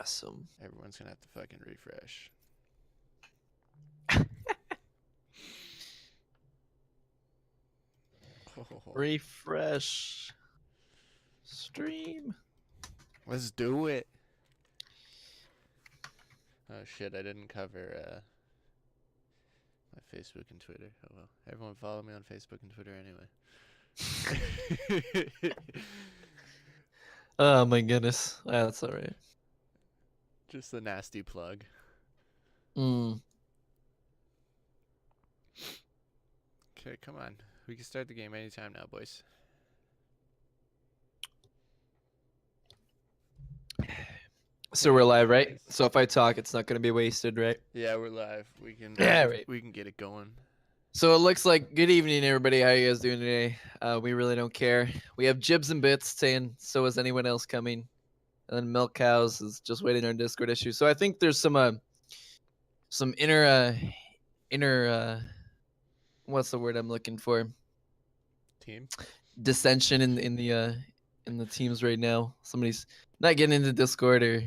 Awesome. Everyone's gonna have to fucking refresh. Refresh. Stream. Let's do it. Oh shit! I didn't cover my Facebook and Twitter. Oh well. Everyone follow me on Facebook and Twitter anyway. Oh my goodness. That's alright. Just a nasty plug. Mm. Okay, come on. We can start the game anytime now, boys. So we're live, right? So if I talk, it's not going to be wasted, right? Yeah, we're live. We can. Right. We can get it going. So it looks like good evening, everybody. How you guys doing today? We really don't care. We have Jibs and Bits saying, so is anyone else coming? And then Milk Cows is just waiting on Discord issue. So I think there's some inner what's the word I'm looking for? Team. Dissension in the teams right now. Somebody's not getting into Discord or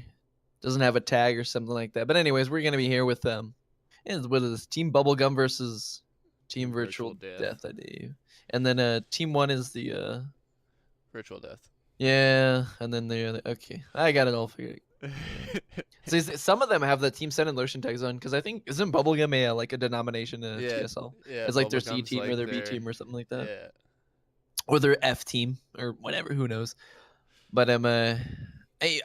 doesn't have a tag or something like that. But anyways, we're gonna be here with and what is this? Team Bubblegum versus Team Virtual Death. I do. And then Team 1 is the Virtual Death. Yeah, and then the other. Okay, I got it all figured. So some of them have the Team Sen and Lotion tags on because I think isn't Bubblegum a denomination in TSL? Yeah, it's like their C team or their B team or something like that. Yeah. Or their F team or whatever. Who knows? But I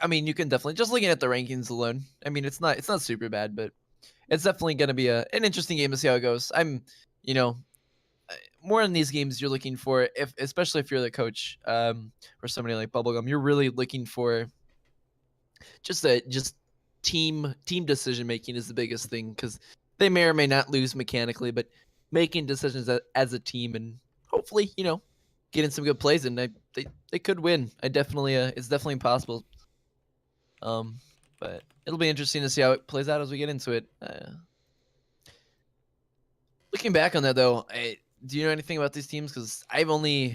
mean, you can definitely just looking at the rankings alone. I mean, it's not super bad, but it's definitely gonna be an interesting game to see how it goes. More in these games you're looking for, especially if you're the coach, or somebody like Bubblegum, you're really looking for just team decision making is the biggest thing because they may or may not lose mechanically, but making decisions as a team and hopefully getting some good plays and they could win. It's definitely possible. But it'll be interesting to see how it plays out as we get into it. Looking back on that though, do you know anything about these teams? Because I've only,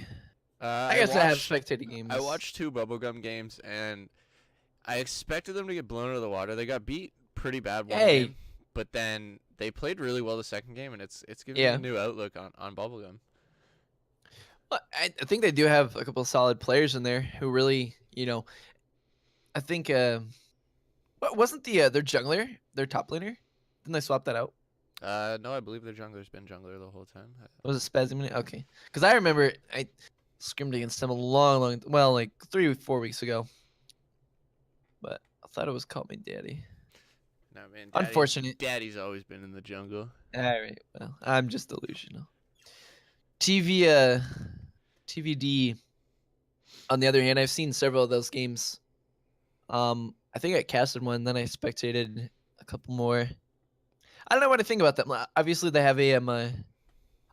I guess I have spectated games. I watched 2 Bubblegum games and I expected them to get blown out of the water. They got beat pretty bad one game, but then they played really well the second game, and it's giving me a new outlook on Bubblegum. Well, I think they do have a couple of solid players in there who really, I think, wasn't their jungler, their top laner? Didn't they swap that out? No, I believe their jungler's been jungler the whole time. Was it Spazzy? Okay, because I remember I scrimmed against them a long, like 3-4 weeks ago. But I thought it was Call Me Daddy. No, man. Unfortunate. Daddy's always been in the jungle. All right. Well, I'm just delusional. TVD. On the other hand, I've seen several of those games. I think I casted one, then I spectated a couple more. I don't know what to think about them. Obviously, they have a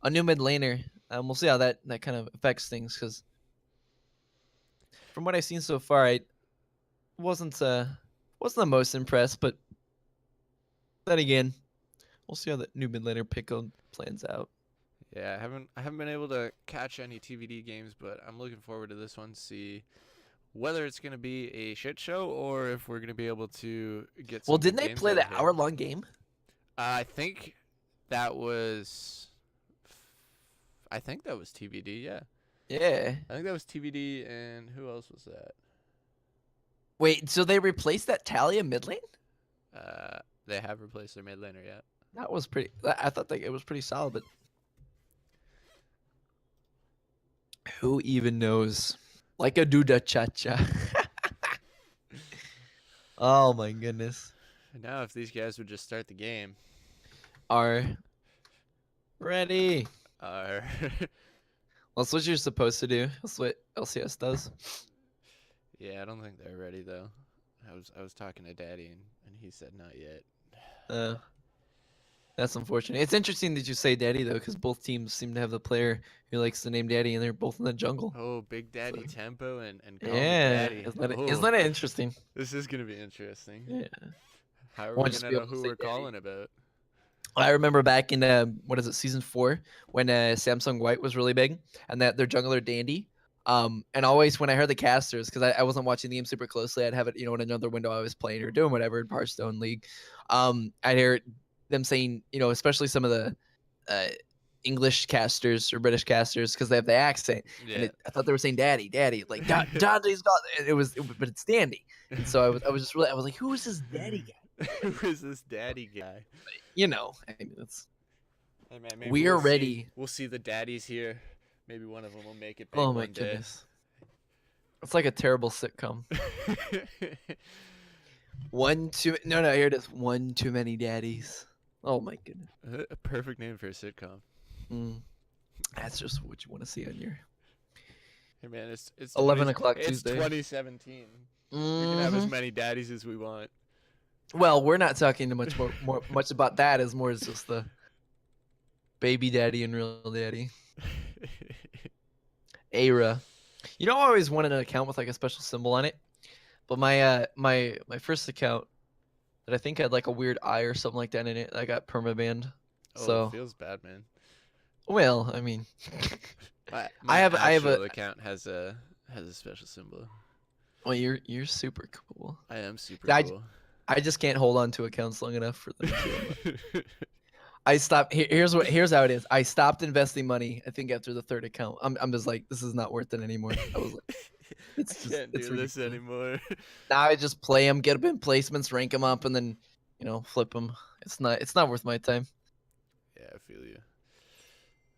new mid laner. We'll see how that kind of affects things. Because from what I've seen so far, I wasn't the most impressed. But then again, we'll see how that new mid laner pick plans out. Yeah, I haven't been able to catch any TVD games, but I'm looking forward to this one. See whether it's gonna be a shit show or if we're gonna be able to get. Well, didn't they play the hour-long game? I think that was TVD, yeah. Yeah. I think that was TVD, and who else was that? Wait, so they replaced that Talia mid lane? They have replaced their mid laner, yeah. That was pretty. I thought it was pretty solid, but who even knows? Like a duda cha-cha. Oh my goodness. Now, if these guys would just start the game. Are ready. Well, that's what you're supposed to do. That's what LCS does. Yeah, I don't think they're ready though. I was talking to Daddy and he said not yet. That's unfortunate. It's interesting that you say Daddy though, because both teams seem to have the player who likes the name Daddy, and they're both in the jungle. Oh, Big Daddy Tempo and Daddy. Isn't that interesting? This is gonna be interesting. Yeah. How are we gonna know who we're calling about? I remember back in season 4 when Samsung White was really big, and that their jungler Dandy And always when I heard the casters, because I wasn't watching the game super closely, I'd have it, in another window I was playing or doing whatever in Hearthstone League. I'd hear them saying, especially some of the English casters or British casters, because they have the accent. Yeah. And I thought they were saying "daddy, daddy," like Dante's got. But it's Dandy. And so I was like, who is this daddy guy? Who is this daddy guy? I mean, it's. Hey man, maybe We are ready. We'll see the daddies here. Maybe one of them will make it big Oh my one day. goodness. It's like a terrible sitcom. Here it is. One too many daddies. Oh my goodness. A perfect name for a sitcom. That's just what you want to see on your. Hey man, it's 11 o'clock Tuesday. It's 2017. We can have as many daddies as we want. Well, we're not talking much about that. As more as just the baby daddy and real daddy. Era. I always wanted an account with like a special symbol on it, but my first account that I think had like a weird eye or something like that in it, I got permabanned. Oh, it feels bad, man. Well, I mean, I have a account has a special symbol. Well, you're super cool. I am super cool. I just can't hold on to accounts long enough for them to. I stopped. Here's how it is. I stopped investing money. I think after the third account, I'm just like, this is not worth it anymore. I was like, I can't do this anymore. Now I just play them, get them in placements, rank them up, and then flip them. It's not worth my time. Yeah, I feel you.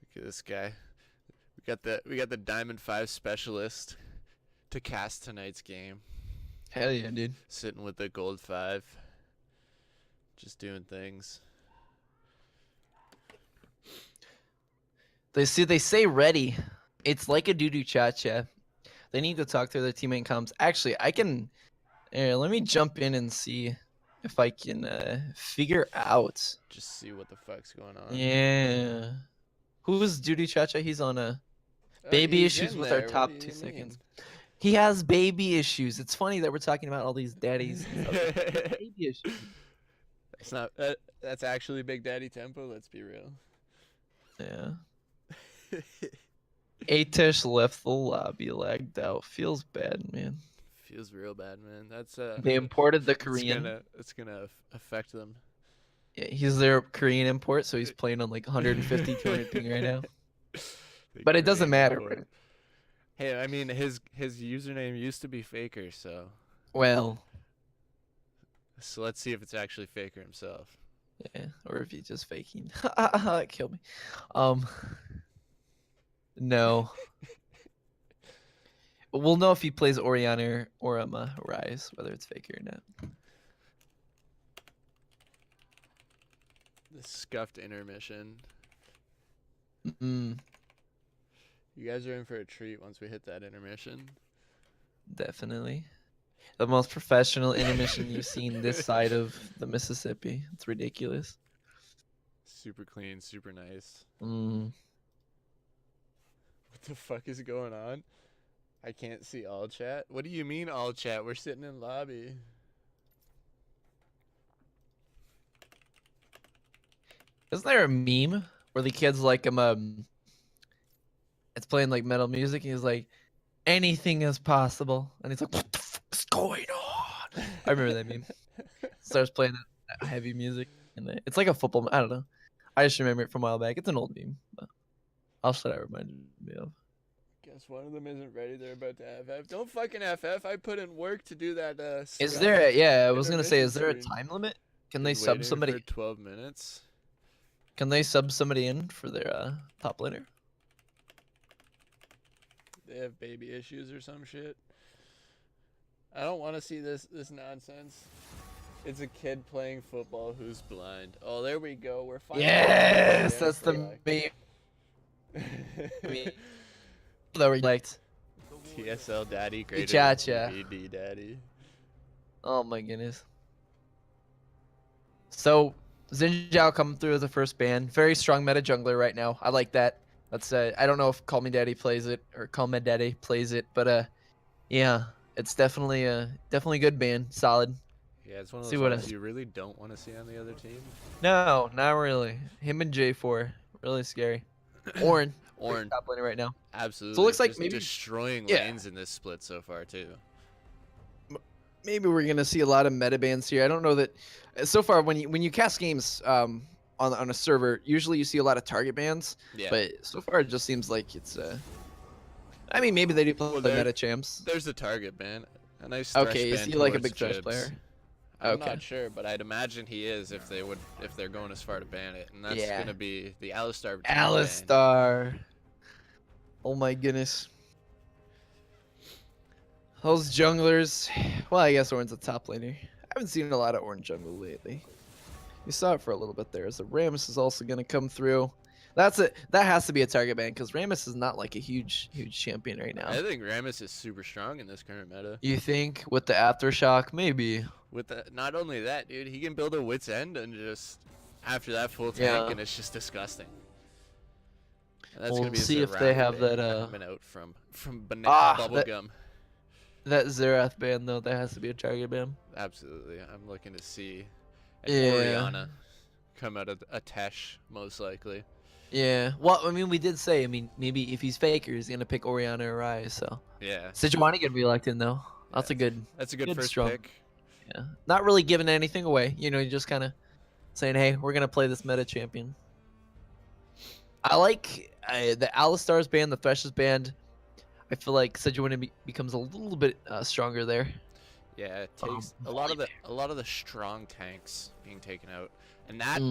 Look at this guy. We got the Diamond 5 specialist to cast tonight's game. Hell yeah, dude. Sitting with the Gold 5. Just doing things. They say ready. It's like a doo-doo cha-cha. They need to talk to their teammate comms. Actually, I can. Let me jump in and see if I can figure out. Just see what the fuck's going on. Yeah. Who is doo-doo cha-cha? He's on a baby issues with our top 2 seconds. He has baby issues. It's funny that we're talking about all these daddies. Baby issues. It's not. That's actually Big Daddy tempo. Let's be real. Yeah. Atish left the lobby, lagged out. Feels bad, man. Feels real bad, man. That's They imported the Korean. It's gonna affect them. Yeah, he's their Korean import, so he's playing on like 150, 200 ping right now. But it doesn't matter, right? Hey, I mean his username used to be Faker, so. Well. So let's see if it's actually Faker himself. Yeah, or if he's just faking. Kill me. No. We'll know if he plays Oriana or Rise, whether it's Faker or not. The scuffed intermission. You guys are in for a treat once we hit that intermission. Definitely. The most professional intermission you've seen this side of the Mississippi. It's ridiculous. Super clean, super nice. What the fuck is going on? I can't see all chat. What do you mean all chat? We're sitting in lobby. Isn't there a meme where the kid's like it's playing like metal music and he's like, anything is possible, and he's like, what the fuck is going on? I remember that meme. Starts playing that heavy music and it's like a football. I don't know. I just remember it from a while back. It's an old meme, but I'll show that reminded me of. Guess one of them isn't ready. They're about to FF. Don't fucking FF. I put in work to do that. Is there? Yeah, I was gonna say, is there a time limit? Can they sub somebody? For 12 minutes. Can they sub somebody in for their top laner? They have baby issues or some shit. I don't want to see this nonsense. It's a kid playing football who's blind. Oh, there we go. We're finally. Yes, that's the meme. That we liked. TSL daddy, greater TVD daddy. Oh my goodness. So Xin Zhao coming through as the first ban. Very strong meta jungler right now. I like that. That's I don't know if Call Me Daddy plays it or Call Me Daddy plays it, but yeah, it's definitely a good ban. Solid. Yeah, it's one of those ones you really don't want to see on the other team. No, not really. Him and J4, really scary. Great Ornn, top laner right now. So it absolutely, looks like just maybe destroying yeah. lanes in this split so far too. Maybe we're gonna see a lot of meta bans here. I don't know that so far when you cast games on a server, usually you see a lot of target bans. Yeah. But so far it just seems like it's I mean maybe they do play meta champs. There's the target ban. A nice thresh Okay, is ban he like a towards big thresh Chibs. player? I'm Okay. not sure, but I'd imagine he is if they're going as far to ban it, and that's Yeah. gonna be the Alistar. Alistar. Oh my goodness. Those junglers. Well, I guess Ornn's a top laner. I haven't seen a lot of Ornn jungle lately. You saw it for a little bit there. So Rammus is also gonna come through. That's it. That has to be a target ban because Rammus is not like a huge champion right now. I think Rammus is super strong in this current meta. You think with the aftershock, maybe? With not only that, dude, he can build a wit's end and just after that full tank, and it's just disgusting. And that's gonna be see if they have that coming out from Bubblegum. That Xerath ban though, that has to be a target ban. Absolutely, I'm looking to see an Orianna come out of a Tesh most likely. Yeah. Well, I mean, we did say, I mean, maybe if he's Faker, he's gonna pick Orianna or Ryze. So yeah. Sejuani gonna be locked in though. That's a good. That's a good first pick. Yeah. Not really giving anything away. You know, you're just kind of saying, hey, we're gonna play this meta champion. I like the Alistar's band, the Thresh's band. I feel like Sejuani becomes a little bit stronger there. Yeah, it takes a lot of the strong tanks being taken out, and that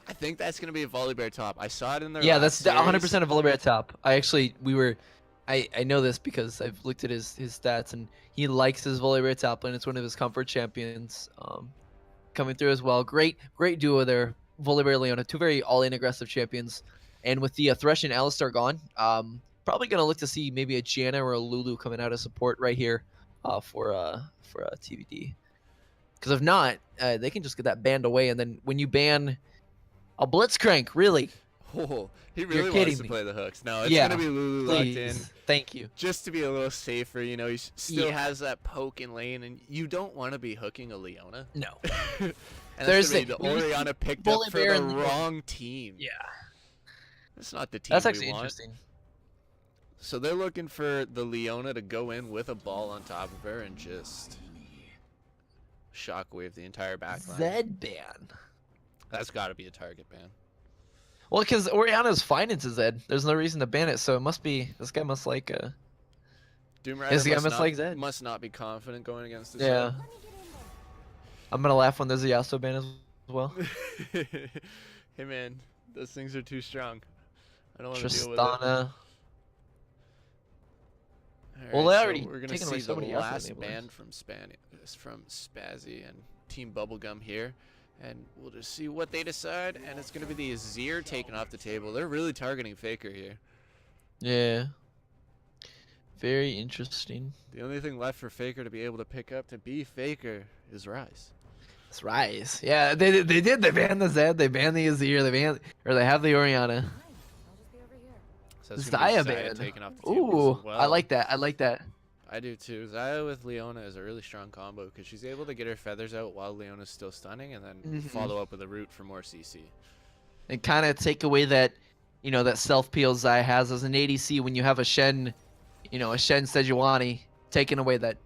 I think that's gonna be a Volibear top. I saw it in there. Yeah, that's 100% a Volibear top. I know this because I've looked at his stats and he likes his Volibear top lane. It's one of his comfort champions. Coming through as well. Great duo there. Volibear, Leona, two very all-in aggressive champions. And with the Thresh and Alistar gone, probably gonna look to see maybe a Janna or a Lulu coming out of support right here for TVD. Because if not, they can just get that banned away, and then when you ban a Blitzcrank, really? Oh, he really wants to play the hooks. No, it's gonna be Lulu locked in. Thank you. Just to be a little safer, you know, he still has that poke in lane, and you don't want to be hooking a Leona. No. And there's the Orianna picked up for the wrong team. Yeah. That's not the team That's actually we want. interesting. So they're looking for the Leona to go in with a ball on top of her and just shockwave the entire backline. Zed ban. That's got to be a target ban. Well, because Orianna's fine into Zed. There's no reason to ban it, so it must be this guy must like Doom Rider must not be confident going against this. Yeah. I'm gonna laugh when there's a Yasuo ban as well. Hey man, those things are too strong. I don't want to deal with it. Tristana. Right, well, they already we're gonna see the last ban from Spazzy and Team Bubblegum here, and we'll just see what they decide. And it's gonna be the Azir taken off the table. They're really targeting Faker here. Yeah. Very interesting. The only thing left for Faker to be able to pick up to be Faker is Ryze. It's Ryze. Yeah, they did. They banned the Zed. They banned the Azir. They have the Orianna. So Xayah ban. Ooh, well. I like that. I do too. Xayah with Leona is a really strong combo because she's able to get her feathers out while Leona's still stunning, and then follow up with a root for more CC. And kind of take away that, that self peel Xayah has as an ADC when you have a Shen, a Shen Sejuani taking away that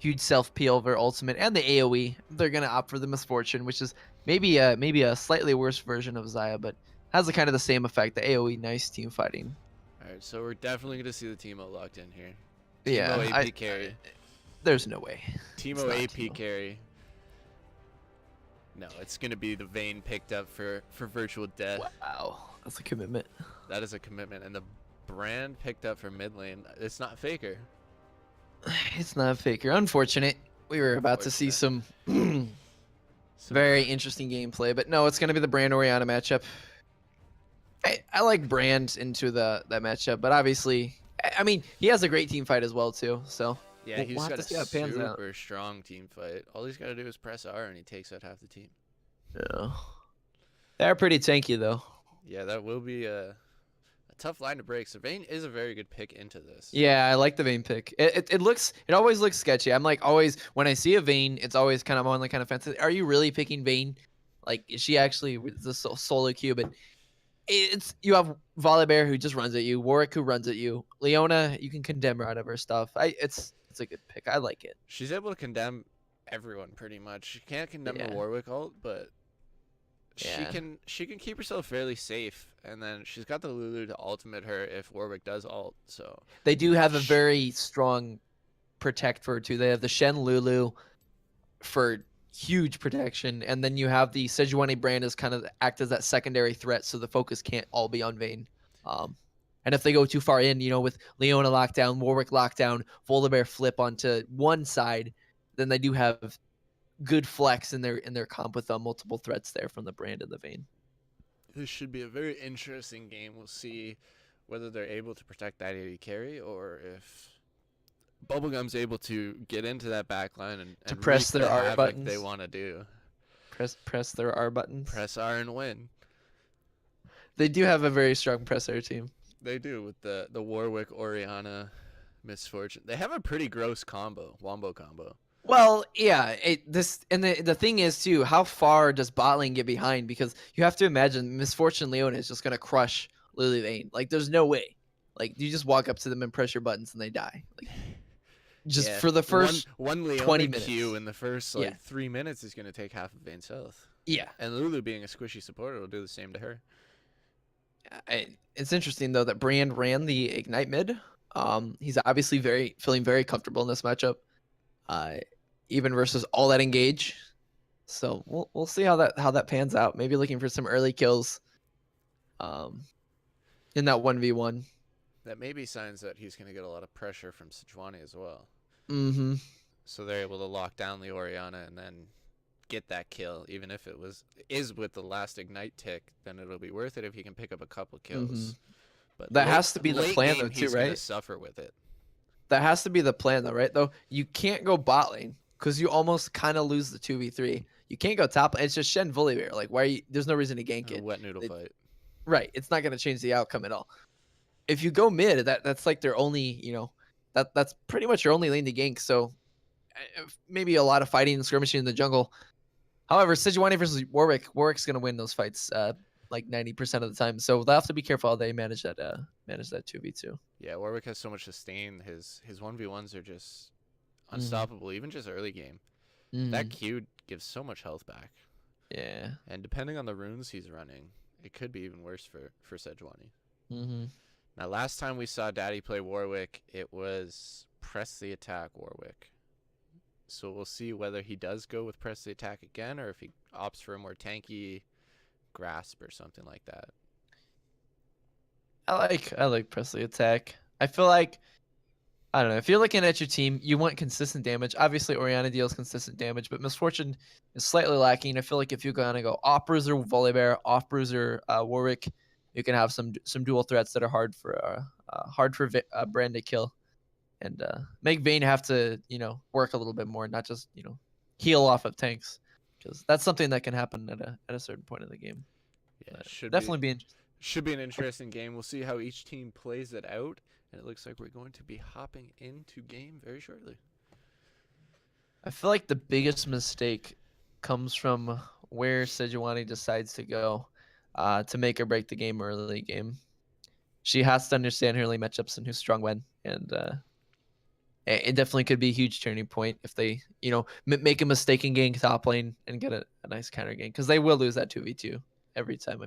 huge self peel of her ultimate and the AOE. They're gonna opt for the Misfortune, which is maybe a slightly worse version of Xayah, but has the kind of the same effect. The AOE, nice team fighting. All right, so we're definitely gonna see the Teemo locked in here. Yeah, Teemo AP carry. There's no way. Teemo AP carry. No, it's gonna be the Vayne picked up for Virtual Death. Wow, that's a commitment. That is a commitment, and the Brand picked up for mid lane. It's not Faker. It's not Faker. Unfortunate. We were about to see some very interesting gameplay, but no, it's gonna be the Brand Orianna matchup. I like Brand into that matchup, but obviously, I mean, he has a great team fight as well too. So yeah, he's got a super strong team fight. All he's got to do is press R, and he takes out half the team. Yeah, they're pretty tanky though. Yeah, that will be a tough line to break. So Vayne is a very good pick into this. Yeah, I like the Vayne pick. It always looks sketchy. I'm like always when I see a Vayne, it's always kind of on the kind of fence. Are you really picking Vayne? Like, is she actually the solo queue? But You have Volibear who just runs at you, Warwick who runs at you, Leona you can condemn her out of her stuff. It's a good pick. I like it. She's able to condemn everyone pretty much. She can't condemn the Yeah, Warwick ult, but yeah. she can keep herself fairly safe, and then she's got the Lulu to ultimate her if Warwick does ult. So They do have a very strong protect for her too. They have the Shen Lulu for huge protection, and then you have the Sejuani brand as kind of act as that secondary threat, so the focus can't all be on Vayne. And if they go too far in, with Leona lockdown, Warwick lockdown, Volibear flip onto one side, then they do have good flex in their comp with multiple threats there from the brand and the Vayne. This should be a very interesting game. We'll see whether they're able to protect that AD carry or if Bubblegum's able to get into that backline and to press their R buttons. They want to do. Press their R buttons. Press R and win. They do have a very strong press R team. They do with the Warwick Orianna misfortune. They have a pretty gross wombo combo. Well, yeah. The thing is too, how far does bot lane get behind? Because you have to imagine Misfortune Leona is just gonna crush Lily Vayne. Like, there's no way. Like, you just walk up to them and press your buttons and they die. Like, for the first one Leona 20 minutes. Q in the first 3 minutes is gonna take half of Vayne's health. Yeah. And Lulu being a squishy supporter will do the same to her. It's interesting though that Brand ran the Ignite mid. He's obviously feeling very comfortable in this matchup. Even versus all that engage. So we'll see how that pans out. Maybe looking for some early kills in that 1v1. That may be signs that he's going to get a lot of pressure from Sejuani as well. Mm-hmm. So they're able to lock down the Orianna and then get that kill. Even if it is with the last Ignite tick, then it'll be worth it if he can pick up a couple kills. Mm-hmm. But that has to be the plan though, too, he's right? Gonna suffer with it. That has to be the plan though, right? Though you can't go bot lane because you almost kind of lose the 2v3. You can't go top lane. It's just Shen Volibear. Like, why are you? There's no reason to gank it. Wet noodle fight. Right. It's not going to change the outcome at all. If you go mid, that's like their only, that's pretty much your only lane to gank. So maybe a lot of fighting and skirmishing in the jungle. However, Sejuani versus Warwick's going to win those fights like 90% of the time. So they'll have to be careful how they manage that 2v2. Yeah, Warwick has so much sustain. His 1v1s are just unstoppable, even just early game. That Q gives so much health back. Yeah. And depending on the runes he's running, it could be even worse for Sejuani. Now, last time we saw Daddy play Warwick, it was press the attack Warwick. So we'll see whether he does go with press the attack again or if he opts for a more tanky grasp or something like that. I like press the attack. I feel like, I don't know, if you're looking at your team, you want consistent damage. Obviously, Orianna deals consistent damage, but Misfortune is slightly lacking. I feel like if you're going to go off bruiser Volibear, off bruiser Warwick, you can have some dual threats that are hard for Brand to kill, and make Vayne have to work a little bit more, not just heal off of tanks, because that's something that can happen at a certain point in the game. Yeah, should definitely be interesting. Should be an interesting game. We'll see how each team plays it out, and it looks like we're going to be hopping into game very shortly. I feel like the biggest mistake comes from where Sejuani decides to go to make or break the game early game. She has to understand her early matchups and who's strong when, and it definitely could be a huge turning point if they make a mistake in getting top lane and get a nice counter game, because they will lose that 2v2 every time.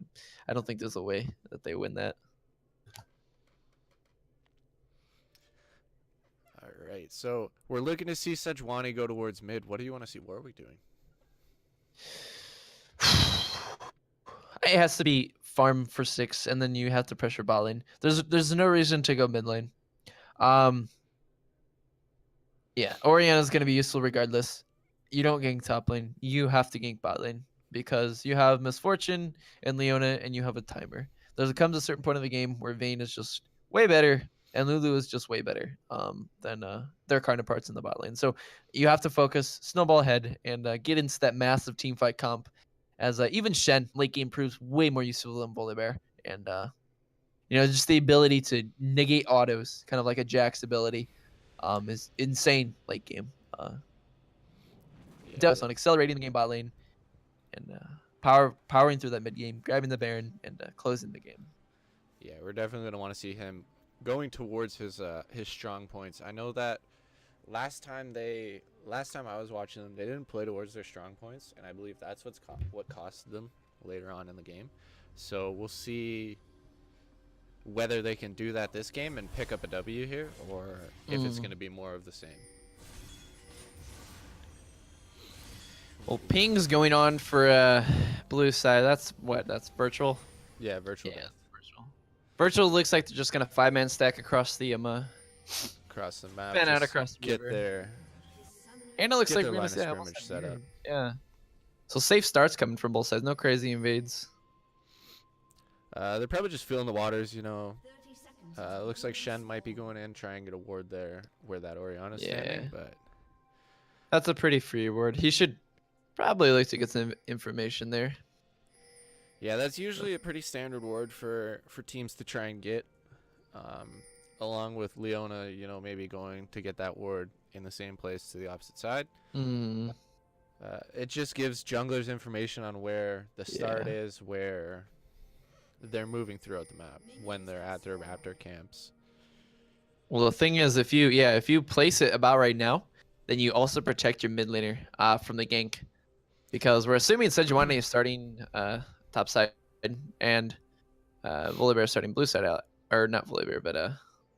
I don't think there's a way that they win that. All right, so we're looking to see Sejuani go towards mid. What do you want to see Warwick doing? It has to be farm for 6, and then you have to pressure bot lane. There's no reason to go mid lane. Yeah, Orianna's going to be useful regardless. You don't gank top lane. You have to gank bot lane, because you have Misfortune and Leona, and you have a timer. There comes a certain point of the game where Vayne is just way better, and Lulu is just way better than their counterparts in the bot lane. So you have to focus, snowball ahead, and get into that massive team fight comp, as even Shen late game proves way more useful than Volibear. And just the ability to negate autos, kind of like a Jax ability, is insane late game. Does on accelerating the game bot lane and powering through that mid game, grabbing the Baron, and closing the game. Yeah, we're definitely gonna want to see him going towards his strong points. I know that last time I was watching them, they didn't play towards their strong points, and I believe that's what cost them later on in the game. So we'll see whether they can do that this game and pick up a W here, or if it's going to be more of the same. Well, ping's going on for blue side. That's virtual. Yeah, virtual. Yeah, virtual. Virtual looks like they're just gonna 5-man stack across the across the map. Fan out across the get river. there. And it looks like we're gonna see scrimmage set up. Yeah. So safe starts coming from both sides. No crazy invades. They're probably just feeling the waters, you know. Looks like Shen might be going in, try and get a ward there where that Oriana's standing, but that's a pretty free ward. He should probably like to get some information there. Yeah, that's usually a pretty standard ward for teams to try and get. Along with Leona, you know, maybe going to get that ward in the same place to the opposite side. It just gives junglers information on where the start is, where they're moving throughout the map when they're at their raptor camps. Well, the thing is, if you place it about right now, then you also protect your mid laner from the gank, because we're assuming Sejuani is starting top side and Volibear is starting blue side out, or not Volibear, but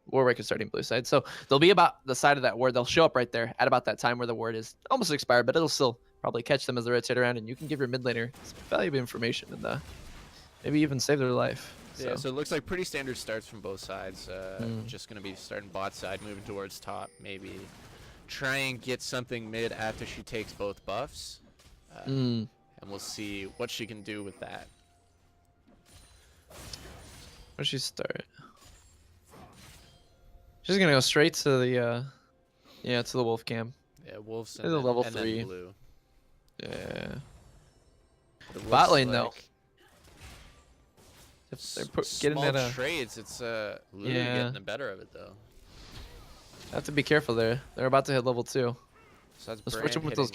Warwick is starting blue side. So they'll be about the side of that ward. They'll show up right there at about that time where the ward is almost expired, but it'll still probably catch them as they rotate around, and you can give your mid laner some valuable information and maybe even save their life. Yeah, so it looks like pretty standard starts from both sides. Just going to be starting bot side, moving towards top, maybe try and get something mid after she takes both buffs. And we'll see what she can do with that. Where'd she start? She's going to go straight to the to the wolf cam. Yeah, wolves and level 3. Blue. Yeah. Bot lane though. They're getting small trades. It's Lulu getting the better of it though. Have to be careful there. They're about to hit level 2. So that's Brand with those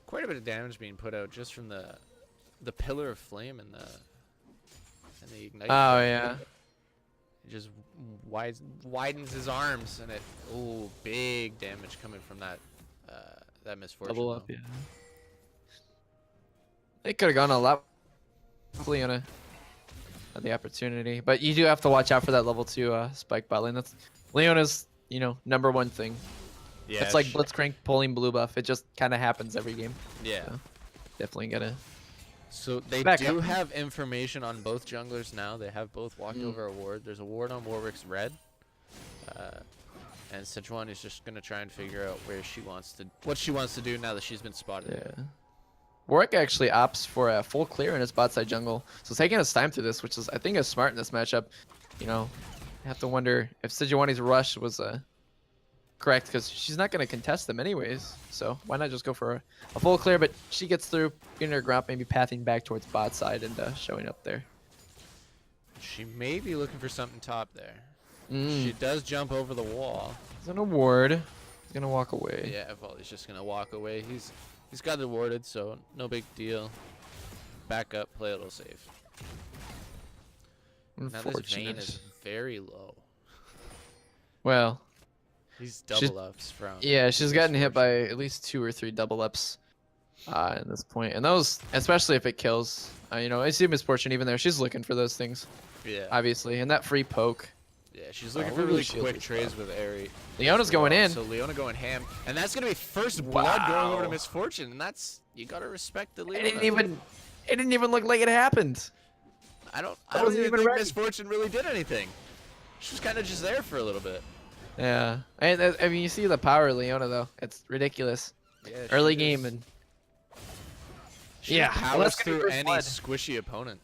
quite a bit of damage being put out just from the pillar of flame and the ignite. Oh yeah. It just widens his arms, and big damage coming from that misfortune. Double up, yeah. It could have gone a lot. Hopefully on the opportunity, but you do have to watch out for that level 2 spike bot lane. That's Leona's #1 thing. Yeah, it's like Blitzcrank pulling blue buff. It just kind of happens every game. Yeah, so definitely gotta. So they do have information on both junglers now. They have both walked over a ward. There's a ward on Warwick's red, and Sejuani is just gonna try and figure out what she wants to do now that she's been spotted. Yeah. Warwick actually opts for a full clear in his bot side jungle, so taking his time through this, which is I think is smart in this matchup. You know, I have to wonder if Sejuani's rush was correct, because she's not going to contest them anyways. So why not just go for a full clear? But she gets through, getting her gromp, maybe pathing back towards bot side and showing up there. She may be looking for something top there. She does jump over the wall. He's on a ward. He's gonna walk away. Yeah, Volley's just gonna walk away. He's got it warded, so no big deal. Back up, play a little safe. Now this Vayne is very low. Well, he's double ups from. Yeah, she's gotten hit by at least 2 or 3 double ups at this point, and those, especially if it kills, I see misfortune even there. She's looking for those things. Yeah. Obviously, and that free poke. Yeah, she's looking for really quick trades with Aerie. Leona's going in. So Leona going ham, and that's gonna be first blood going over to Misfortune, and you gotta respect the Leona. It didn't even look like it happened. I don't even think Misfortune really did anything. She was kind of just there for a little bit. Yeah, I mean, you see the power of Leona though. It's ridiculous. Yeah, early game and. She powers through any squishy opponent.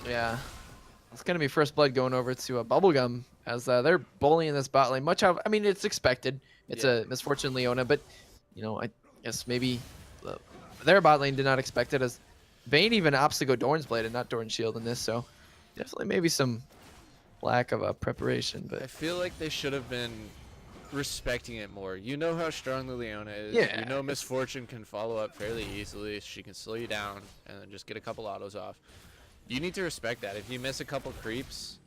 Yeah. It's going to be first blood going over to a Bubblegum, as they're bullying this bot lane. I mean, it's expected. It's a Misfortune Leona, but, I guess maybe their bot lane did not expect it, as Vayne even opts to go Dorn's Blade and not Dorn's Shield in this, so definitely maybe some lack of preparation. But I feel like they should have been respecting it more. You know how strong the Leona is. Yeah. You know Misfortune can follow up fairly easily. She can slow you down and then just get a couple autos off. You need to respect that. If you miss a couple creeps,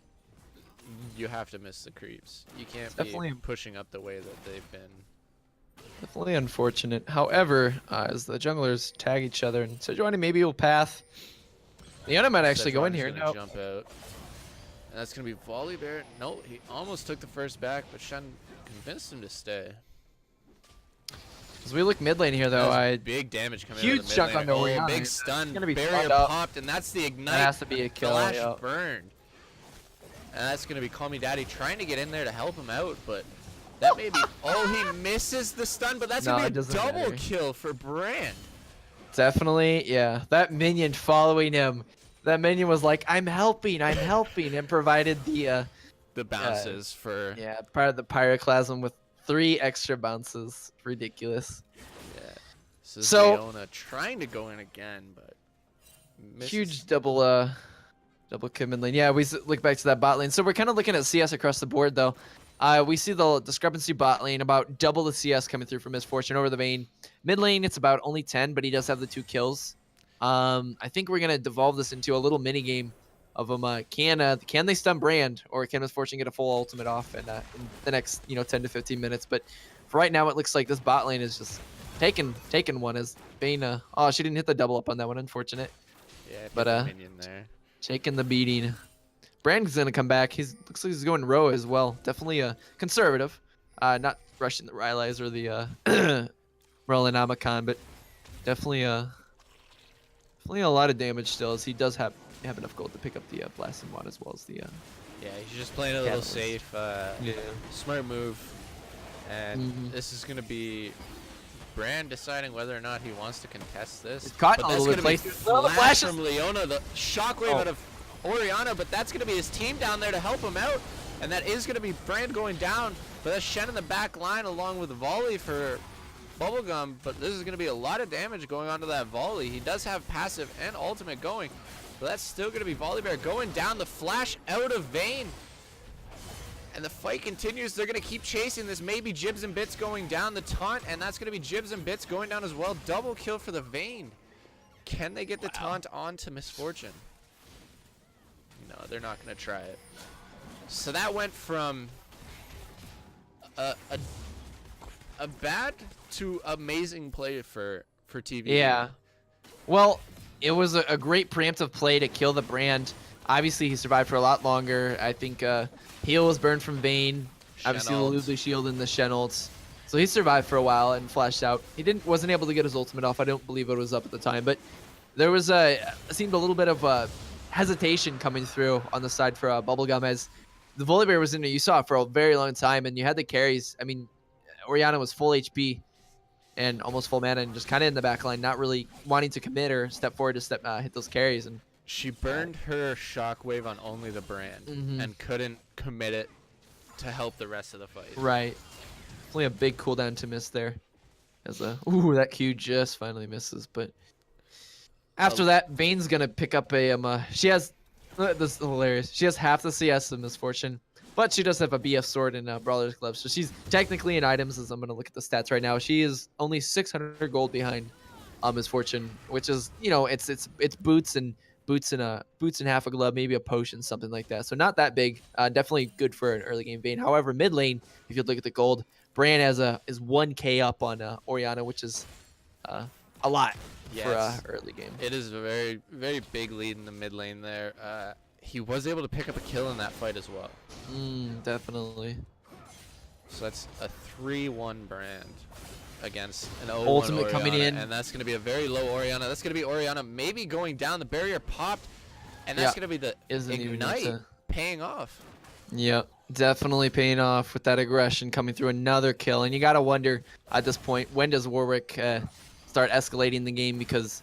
you have to miss the creeps. You can't be pushing up the way that they've been. Definitely unfortunate. However, as the junglers tag each other, and Sejuani maybe will path. Leona might actually go in here. No. Jump out. And that's going to be Volibear. No, he almost took the first back, but Shen convinced him to stay. As we look mid lane here, though, big damage coming huge out of the chunk mid on the Orianna. Big stun. Gonna be barrier popped, and that's the ignite. That has to be a kill. Flash burned. And that's going to be Call Me Daddy trying to get in there to help him out, but that may be... Oh, he misses the stun, but that's going to be a double kill for Brand. Definitely, yeah. That minion following him. That minion was like, I'm helping, and provided the bounces for... Yeah, part of the Pyroclasm with 3 extra bounces. Ridiculous. Yeah. So Leona trying to go in again, but misses. Huge double kill mid lane. Yeah, we look back to that bot lane. So we're kind of looking at CS across the board, though. We see the discrepancy bot lane, about double the CS coming through from Misfortune over the Vayne. Mid lane, it's about only 10, but he does have the 2 kills. I think we're going to devolve this into a little mini game of them. Can they stun Brand, or can Misfortune get a full ultimate off in the next 10 to 15 minutes? But for right now, it looks like this bot lane is just taking one as Vayne. Oh, she didn't hit the double up on that one. Unfortunate. Yeah, but minion there. Taking the beating. Brand's gonna come back. Looks like he's going row as well. Definitely conservative. Not rushing the Rylai's or the Merlin Amakan, but definitely a lot of damage still, as he does have enough gold to pick up the blasting wand as well as the yeah, he's just playing a little safe. Smart move. And this is gonna be Brand deciding whether or not he wants to contest this. It's caught a little bit late. The flash from Leona, the shockwave out of Orianna, but that's going to be his team down there to help him out. And that is going to be Brand going down. But that's Shen in the back line along with the volley for Bubblegum. But this is going to be a lot of damage going onto that volley. He does have passive and ultimate going. But that's still going to be Volibear going down. The flash out of Vayne. And the fight continues. They're going to keep chasing this. Maybe Jibs and Bits going down the taunt. And that's going to be Jibs and Bits going down as well. Double kill for the Vayne. Can they get the taunt onto Misfortune? No, they're not going to try it. So that went from a bad to amazing play for TVD. Yeah. Well, it was a great preemptive play to kill the Brand. Obviously, he survived for a lot longer. I think heal was burned from Vayne. Obviously, the Lulu shield and the Shen ults. So he survived for a while and flashed out. He wasn't able to get his ultimate off. I don't believe it was up at the time, but there was seemed a little bit of hesitation coming through on the side for Bubblegum, as the Volibear was in there. You saw it for a very long time, and you had the carries. I mean, Orianna was full HP and almost full mana, and just kind of in the back line, not really wanting to commit or step forward to hit those carries. And she burned her shockwave on only the Brand and couldn't commit it to help the rest of the fight. Right. Only a big cooldown to miss there. As that Q just finally misses, but after that, Vayne's gonna pick up a she has this is hilarious. She has half the CS of Misfortune, but she does have a BF sword and Brawler's gloves, so she's technically in items. As I'm gonna look at the stats right now, she is only 600 gold behind Misfortune, which is it's boots and half a glove, maybe a potion, something like that. So not that big. Definitely good for an early game Vayne. However, mid lane, if you look at the gold, Brand is 1K up on Orianna, which is a lot. Yes. For early game. It is a very, very big lead in the mid lane there. He was able to pick up a kill in that fight as well. Definitely. So that's a 3-1 Brand against an 0-1 ultimate Orianna, coming in. and that's going to be a very low Orianna. That's going to be Orianna maybe going down. The barrier popped, and that's going to be the ignite paying off. Yep, definitely paying off with that aggression coming through. Another kill, and you got to wonder at this point, when does Warwick start escalating the game, because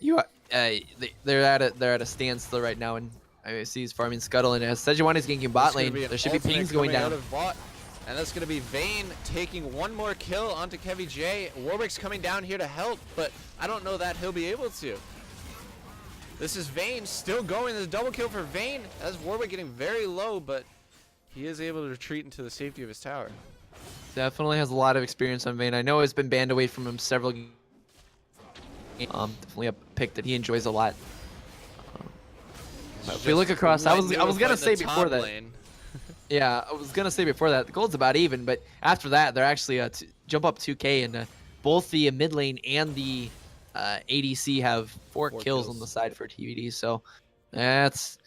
they're at a standstill right now, and I see he's farming Scuttle, and as Sejuani's ganking bot lane, there should be pings going down. And that's going to be Vayne taking one more kill onto Kevy J. Warwick's coming down here to help, but I don't know that he'll be able to. This is Vayne still going. There's a double kill for Vayne. That's Warwick getting very low, but he is able to retreat into the safety of his tower. Definitely has a lot of experience on Vayne. I know it's been banned away from him several games. Definitely a pick that he enjoys a lot. But if we look across, I was gonna say before that. Yeah, I was gonna say before that the gold's about even, but after that they're actually jump up 2K, and both the mid lane and the ADC have four kills on the side for TVD. So that's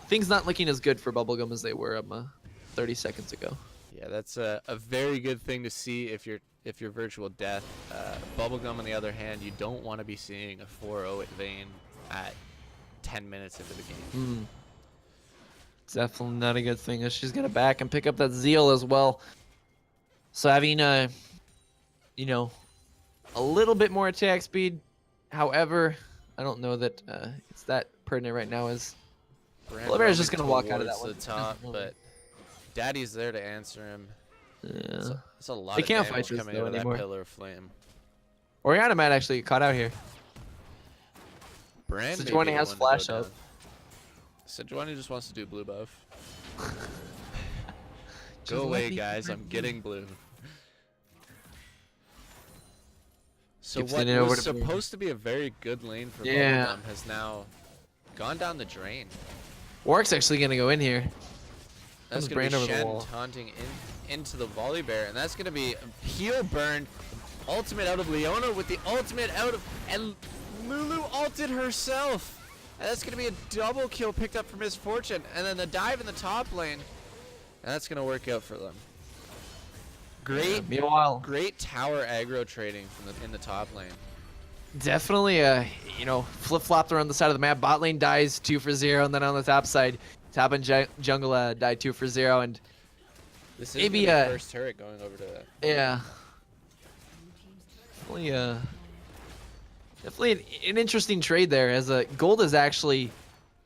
things not looking as good for Bubblegum as they were 30 seconds ago. Yeah, that's a very good thing to see if you're Virtual Death. Bubblegum, on the other hand, you don't want to be seeing a 4-0 at Vayne at 10 minutes into the game. It's definitely not a good thing. She's gonna back and pick up that Zeal as well. So having you know, a little bit more attack speed. However, I don't know that it's that pertinent right now. As Oliver's just gonna walk out of that one. The top, but Daddy's there to answer him. Yeah, it's a lot they of can't damage fight coming out of anymore. That pillar of flame. Orianna might actually get caught out here. Brand Sejuani has flash up. Sejuani just wants to do blue buff. Go away, guys. I'm getting blue. So what was supposed to be a very good lane for Bubblegum has now gone down the drain. Warwick's actually going to go in here. That's going to be Shen taunting into the volley bear, and that's going to be heal burn. Ultimate out of Leona with the ultimate out of... And Lulu ulted herself. And that's going to be a double kill picked up for Misfortune. And then the dive in the top lane. And that's going to work out for them. Great, meanwhile, great tower aggro trading in the top lane. Definitely, you know, flip-flopped around the side of the map. Bot lane dies 2 for 0, and then on the top side, top and jungle died 2 for 0, and this is maybe the first turret going over to that. Yeah. Definitely an interesting trade there, as gold is actually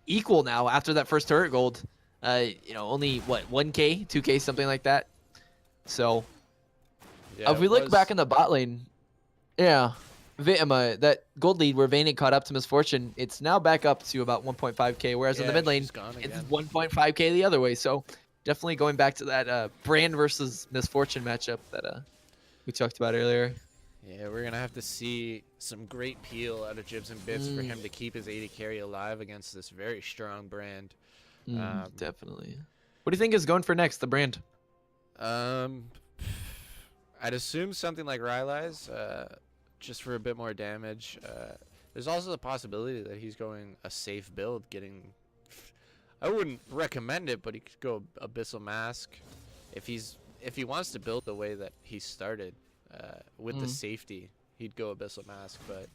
equal now after that first turret gold. You know, only what, 1K, 2K, something like that. So, yeah, if we look back in the bot lane, that gold lead where Vayne caught up to Misfortune, it's now back up to about 1.5K, whereas in the mid lane, it's 1.5K the other way. So, definitely going back to that Brand versus Misfortune matchup that we talked about earlier. Yeah, we're going to have to see some great peel out of Jibs and Bits for him to keep his AD carry alive against this very strong Brand. Definitely. What do you think is going for next, the Brand? I'd assume something like Rylai's, just for a bit more damage. There's also the possibility that he's going a safe build, I wouldn't recommend it, but he could go Abyssal Mask if he wants to build the way that he started. With the safety, he'd go Abyssal Mask, but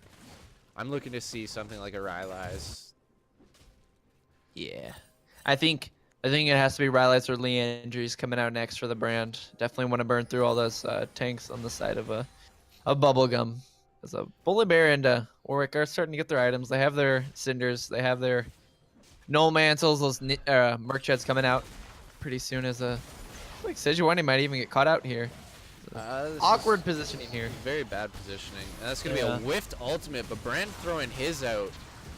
I'm looking to see something like a Rylai's. Yeah, I think it has to be Rylai's or Leandry's coming out next for the Brand. Definitely want to burn through all those tanks on the side of a Bubblegum. As a Bully Bear and Warwick are starting to get their items. They have their Cinders. They have their Null Mantles. Those Merc Jets coming out pretty soon. As like Sejuani might even get caught out here. Awkward positioning here. Very bad positioning. And that's going to be a whiffed ultimate, but Brand throwing his out.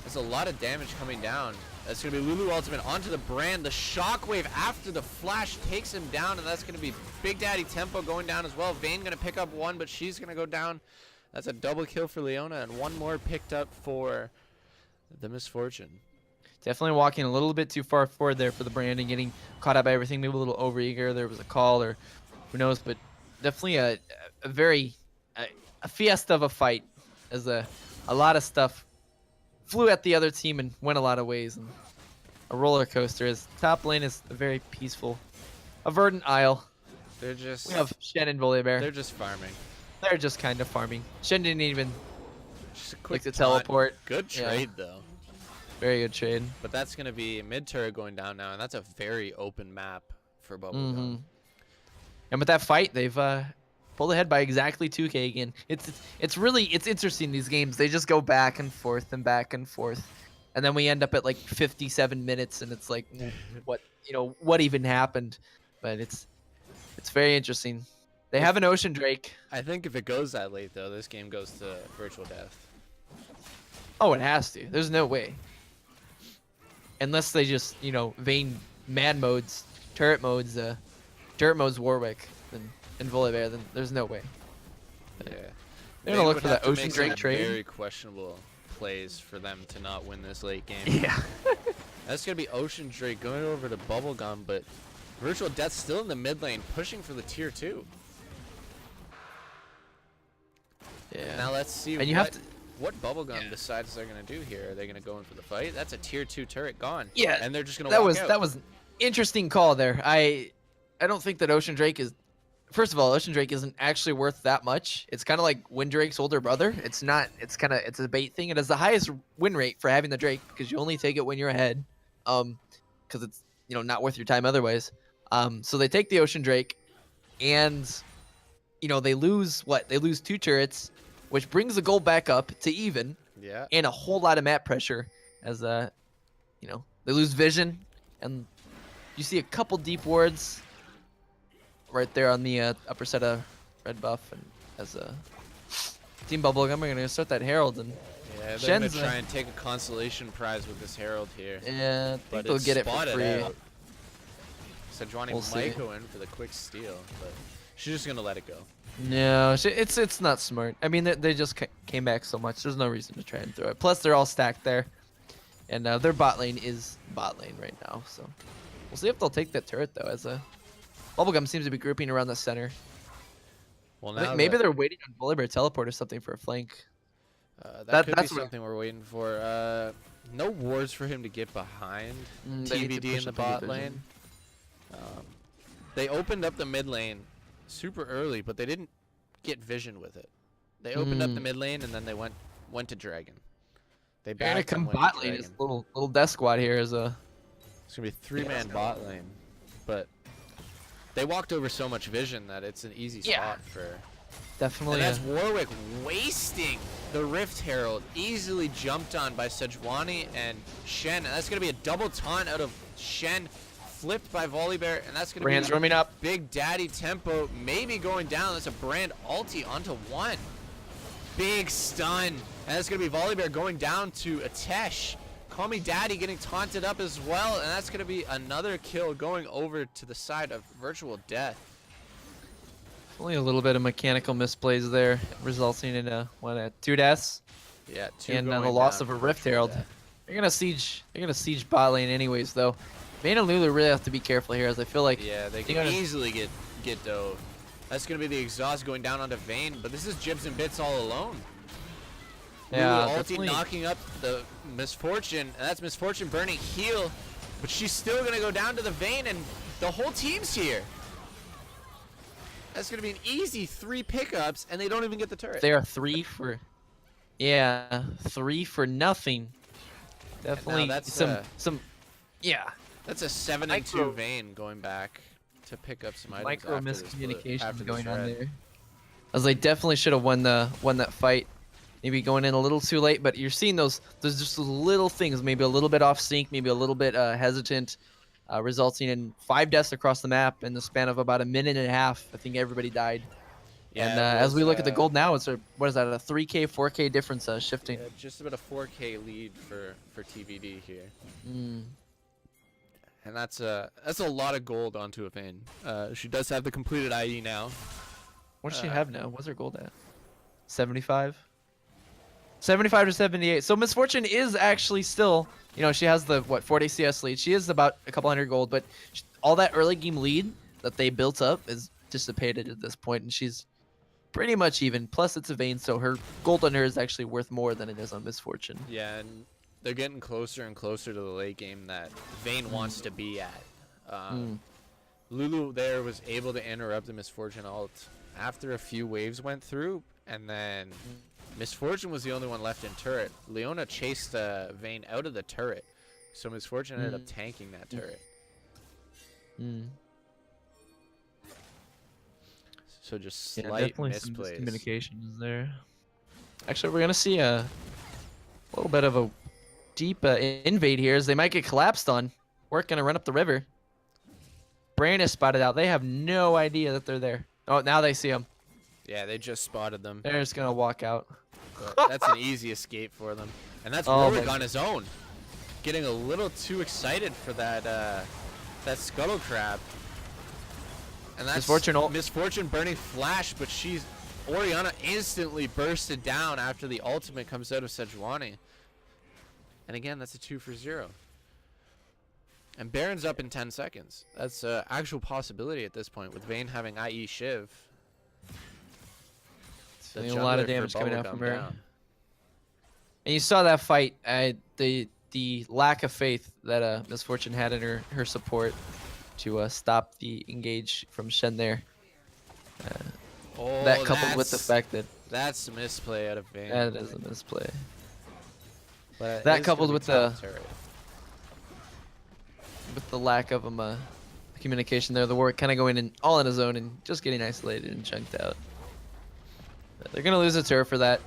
There's a lot of damage coming down. That's going to be Lulu ultimate onto the Brand. The shockwave after the flash takes him down, and that's going to be Big Daddy Tempo going down as well. Vayne going to pick up one, but she's going to go down. That's a double kill for Leona, and one more picked up for the Misfortune. Definitely walking a little bit too far forward there for the Brand and getting caught up by everything. Maybe a little overeager. There was a call, or who knows, but definitely a very fiesta of a fight, as a lot of stuff flew at the other team and went a lot of ways, and a roller coaster. As top lane is a very peaceful, a verdant isle. We have Shen and Volibear. They're just farming. They're just kind of farming. Shen didn't even like to teleport. Good trade though. Very good trade. But that's gonna be mid turret going down now, and that's a very open map for Bubblegum. And with that fight, they've pulled ahead by exactly 2K again. It's really interesting, these games. They just go back and forth and back and forth, and then we end up at like 57 minutes, and it's like, what even happened? But it's very interesting. They have an Ocean Drake. I think if it goes that late though, this game goes to Virtual Death. Oh, it has to. There's no way. Unless they just Vayne mad modes, turret modes Warwick, then in Volibear, then there's no way. Yeah. They're gonna look for have that to Ocean make Drake some trade. Very questionable plays for them to not win this late game. Yeah. That's gonna be Ocean Drake going over to Bubblegum, but Virtual Death still in the mid lane, pushing for the tier 2. Yeah. Now let's see and you have to, what Bubblegum decides they're gonna do here. Are they gonna go in for the fight? That's a tier 2 turret gone. Yeah. And they're just gonna that walk was out. that was an interesting call there. I don't think that Ocean Drake is. First of all, Ocean Drake isn't actually worth that much. It's kind of like Wind Drake's older brother. It's not. It's a bait thing. It has the highest win rate for having the Drake because you only take it when you're ahead. Because it's not worth your time otherwise. So they take the Ocean Drake, and they lose what? They lose 2 turrets, which brings the goal back up to even. Yeah. And a whole lot of map pressure as they lose vision, and you see a couple deep wards right there on the upper set of red buff, and as a Team Bubblegum, we're gonna start that Herald, and yeah, they're Shen's gonna try and take a consolation prize with this Herald here. Yeah, I think But they'll get it for spotted free. out. Sejuani might go in for the quick steal, but she's just gonna let it go. No, it's not smart. I mean, they just came back so much. There's no reason to try and throw it. Plus, they're all stacked there, and their bot lane is bot lane right now. So we'll see if they'll take that turret though. As a Bubblegum seems to be grouping around the center. Well, I think now maybe they're waiting on Volibear teleport or something for a flank. that could be that's what something we're waiting for. No wards for him to get behind They need to TVD push in the up the bot division. lane. They opened up the mid lane super early, but they didn't get vision with it. They opened up the mid lane and then they went to Dragon. They They're gonna backed and come went to bot lane. Dragon. Is little death squad here is a. It's gonna be 3-man bot lane, but they walked over so much vision that it's an easy spot for. Definitely. And that's Warwick wasting the Rift Herald, easily jumped on by Sejuani and Shen. And that's gonna be a double taunt out of Shen, flipped by Volibear, and that's gonna Brand's be roaming up. Big Daddy tempo, maybe going down. That's a Brand ulti onto 1. Big stun, and that's gonna be Volibear going down to Atesh. Call Me Daddy getting taunted up as well, and that's gonna be another kill going over to the side of Virtual Death. Only a little bit of mechanical misplays there, resulting in a 2 deaths Yeah, 2 and the going loss down of a for Rift Virtual Herald. Death. They're gonna siege bot lane anyways though. Vayne and Lulu really have to be careful here, as I feel like Yeah, they can easily get dove. That's gonna be the exhaust going down onto Vayne, but this is Jibs and Bits all alone. Yeah, Lulu ulti definitely. knocking up the Misfortune, and that's Misfortune burning heal, but she's still gonna go down to the Vayne, and the whole team's here. That's gonna be an easy 3 pickups, and they don't even get the turret. They are 3 for, 3 for nothing. Definitely that's, some, yeah. That's a 7-2 Vayne going back to pick up some items. Micro after miscommunication this going on red. there. As they definitely should have won that fight. Maybe going in a little too late, but you're seeing there's just those little things, maybe a little bit off sync, maybe a little bit hesitant, resulting in 5 deaths across the map in the span of about a minute and a half. I think everybody died. Yeah, and it as we was, look at the gold now, it's what is that, a 3K, 4K difference shifting. Yeah, just about a 4K lead for TVD here. And that's a lot of gold onto a Vayne. She does have the completed ID now. What does she have now? What's her gold at? 75? 75 to 78. So Misfortune is actually still, she has the 40 CS lead. She is about a couple hundred gold, but all that early game lead that they built up is dissipated at this point, and she's pretty much even. Plus, it's a Vayne, so her gold on her is actually worth more than it is on Misfortune. Yeah, and they're getting closer and closer to the late game that Vayne wants to be at. Lulu there was able to interrupt the Misfortune ult after a few waves went through, and then Misfortune was the only one left in turret. Leona chased Vayne out of the turret, so Misfortune ended up tanking that turret. So just slight misplays. Communications there. Actually, we're gonna see a little bit of a deep invade here, as they might get collapsed on. We're gonna run up the river. Brain is spotted out. They have no idea that they're there. Oh, now they see them. Yeah, they just spotted them. They're just gonna walk out. But that's an easy escape for them. And that's Warwick on his own. Getting a little too excited for that Scuttle Crab. And that's Misfortune burning flash, but Orianna instantly bursted down after the ultimate comes out of Sejuani. And again, that's a 2 for 0. And Baron's up in 10 seconds. That's an actual possibility at this point with Vayne having IE Shiv. A lot of damage coming out from Baron. And you saw that fight, the lack of faith that Misfortune had in her support to stop the engage from Shen there. That coupled with the fact that... That's a misplay out of Vayne. That is a misplay. But that coupled with the lack of communication there, the Warwick kind of going in all on his own and just getting isolated and chunked out. But they're gonna lose a turret for that.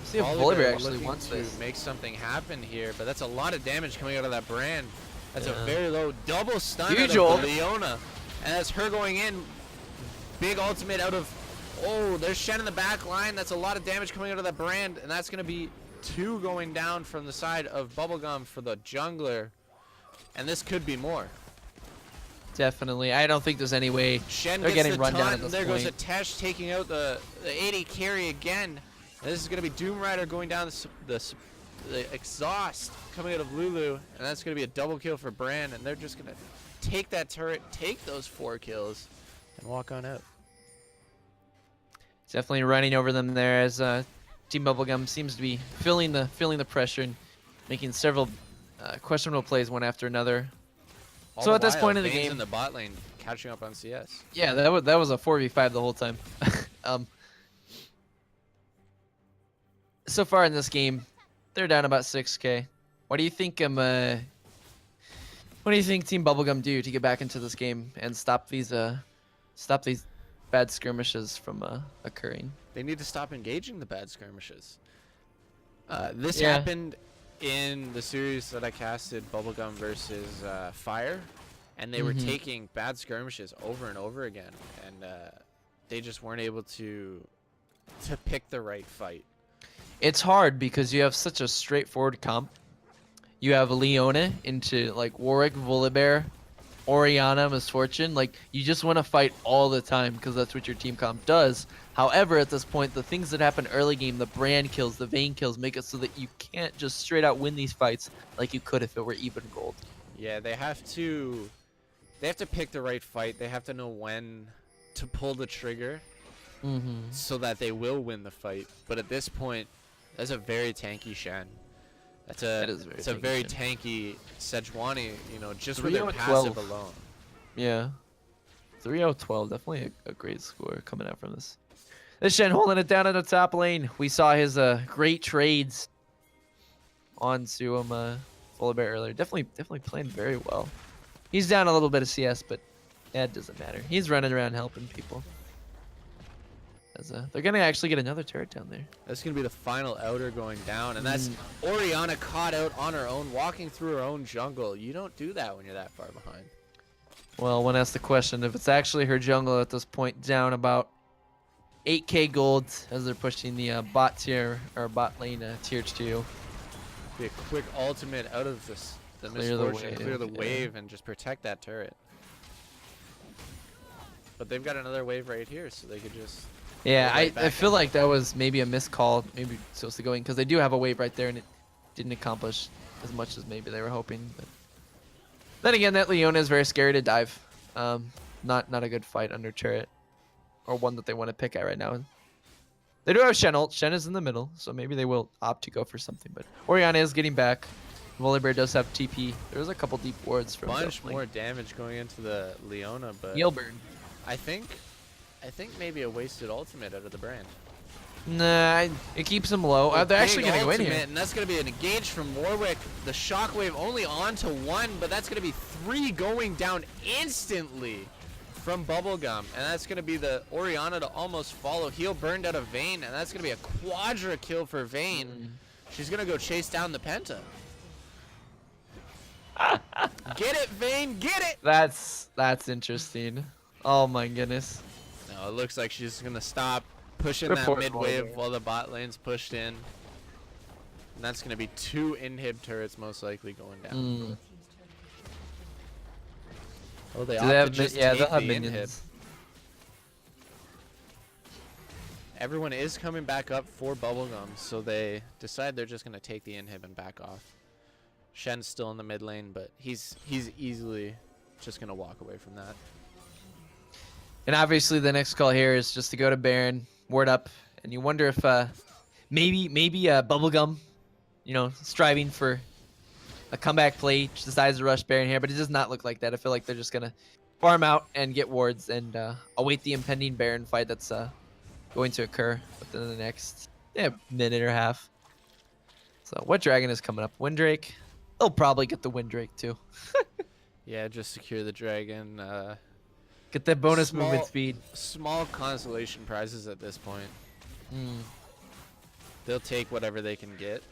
See if Volibear actually wants this. Make something happen here, but that's a lot of damage coming out of that Brand. That's a very low double stun out of Leona, and that's her going in. Big ultimate out of. Oh, there's Shen in the back line. That's a lot of damage coming out of that Brand, and that's gonna be 2 going down from the side of Bubblegum for the jungler. And this could be more. Definitely. I don't think there's any way Shen they're getting run down at this point. There goes a point. Tesh taking out the AD carry again. And this is going to be Doom Rider going down the exhaust coming out of Lulu. And that's going to be a double kill for Bran. And they're just going to take that turret, take those 4 kills, and walk on out. Definitely running over them there as Team Bubblegum seems to be feeling the pressure and making several questionable plays one after another. So at this point in the game, in the bot lane catching up on CS. Yeah, that was a 4v5 the whole time. So far in this game, they're down about 6k. What do you think Team Bubblegum do to get back into this game and stop these bad skirmishes from occurring? They need to stop engaging the bad skirmishes. This happened in the series that I casted, Bubblegum versus Fire, and they were taking bad skirmishes over and over again, and they just weren't able to pick the right fight. It's hard because you have such a straightforward comp. You have Leona into like Warwick, Volibear, Orianna, Misfortune. Like, you just want to fight all the time because that's what your team comp does. However, at this point, the things that happen early game, the Brand kills, the Vayne kills, make it so that you can't just straight out win these fights like you could if it were even gold. Yeah, they have to pick the right fight. They have to know when to pull the trigger so that they will win the fight. But at this point, that's a very tanky Shen. That's a very tanky Sejuani, you know, just with their passive alone. Yeah. 3-0-12, definitely a great score coming out from this. This Shen holding it down in the top lane. We saw his great trades onto Volibear earlier. Definitely playing very well. He's down a little bit of CS, but that doesn't matter. He's running around helping people. They're gonna actually get another turret down there. That's gonna be the final outer going down, and that's Orianna caught out on her own, walking through her own jungle. You don't do that when you're that far behind. Well, one asks the question if it's actually her jungle at this point, down about 8k gold as they're pushing the bot tier or bot lane tier 2. Be a quick ultimate out of the Misfortune, clear the wave, and just protect that turret. But they've got another wave right here, so they could just. Yeah, I feel like that was maybe a missed call, maybe supposed to go in, because they do have a wave right there, and it didn't accomplish as much as maybe they were hoping. But then again, that Leona is very scary to dive. Not a good fight under turret, or one that they want to pick at right now. They do have Shen ult. Shen is in the middle, so maybe they will opt to go for something. But Orianna is getting back. Volibear does have TP. There's a couple deep wards from bunch more damage going into the Leona, but heal burn. I think maybe a wasted ultimate out of the Brand. Nah, it keeps him low. They're actually going to go in here. And that's going to be an engage from Warwick. The shockwave only on to 1, but that's going to be 3 going down instantly from Bubblegum. And that's going to be the Orianna to almost follow. Heal burned out of Vayne, and that's going to be a quadra kill for Vayne. She's going to go chase down the Penta. Get it, Vayne, get it! That's interesting. Oh my goodness. No, it looks like she's going to stop pushing that mid wave while the bot lane's pushed in. And that's going to be 2 inhib turrets most likely going down. Oh, they Do they have just yeah, take they'll have the inhib. minions. Everyone is coming back up for Bubblegum, so they decide they're just gonna take the inhib and back off. Shen's still in the mid lane, but he's easily just gonna walk away from that. And obviously the next call here is just to go to Baron, ward up, and you wonder if maybe Bubblegum, you know, striving for a comeback play, decides to rush Baron here, but it does not look like that. I feel like they're just gonna farm out and get wards and await the impending Baron fight that's going to occur within the next minute or half. So what dragon is coming up? Windrake. They'll probably get the Windrake too. Yeah, just secure the dragon. Get that bonus movement speed. Small consolation prizes at this point. They'll take whatever they can get.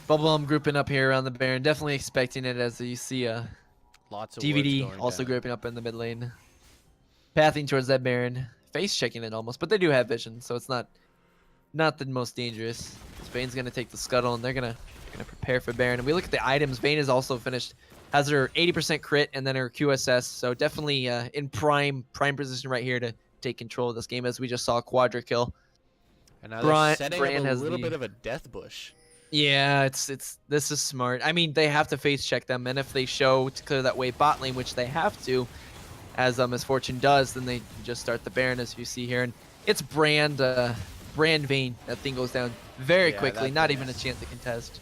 Bubblegum grouping up here around the Baron. Definitely expecting it, as you see Lots of TVD also grouping up in the mid lane. Pathing towards that Baron. Face checking it almost, but they do have vision, so it's not the most dangerous. Vayne's gonna take the scuttle, and they're gonna prepare for Baron. And we look at the items. Vayne is also finished, has her 80% crit and then her QSS, so definitely in prime position right here to take control of this game, as we just saw Quadra kill. And now they're setting up a little bit of a death bush. Yeah, this is smart. I mean, they have to face check them, and if they show to clear that way bot lane, which they have to, as Misfortune does, then they just start the Baron, as you see here. And it's Brand Vayne. That thing goes down very quickly. Not even a chance to contest.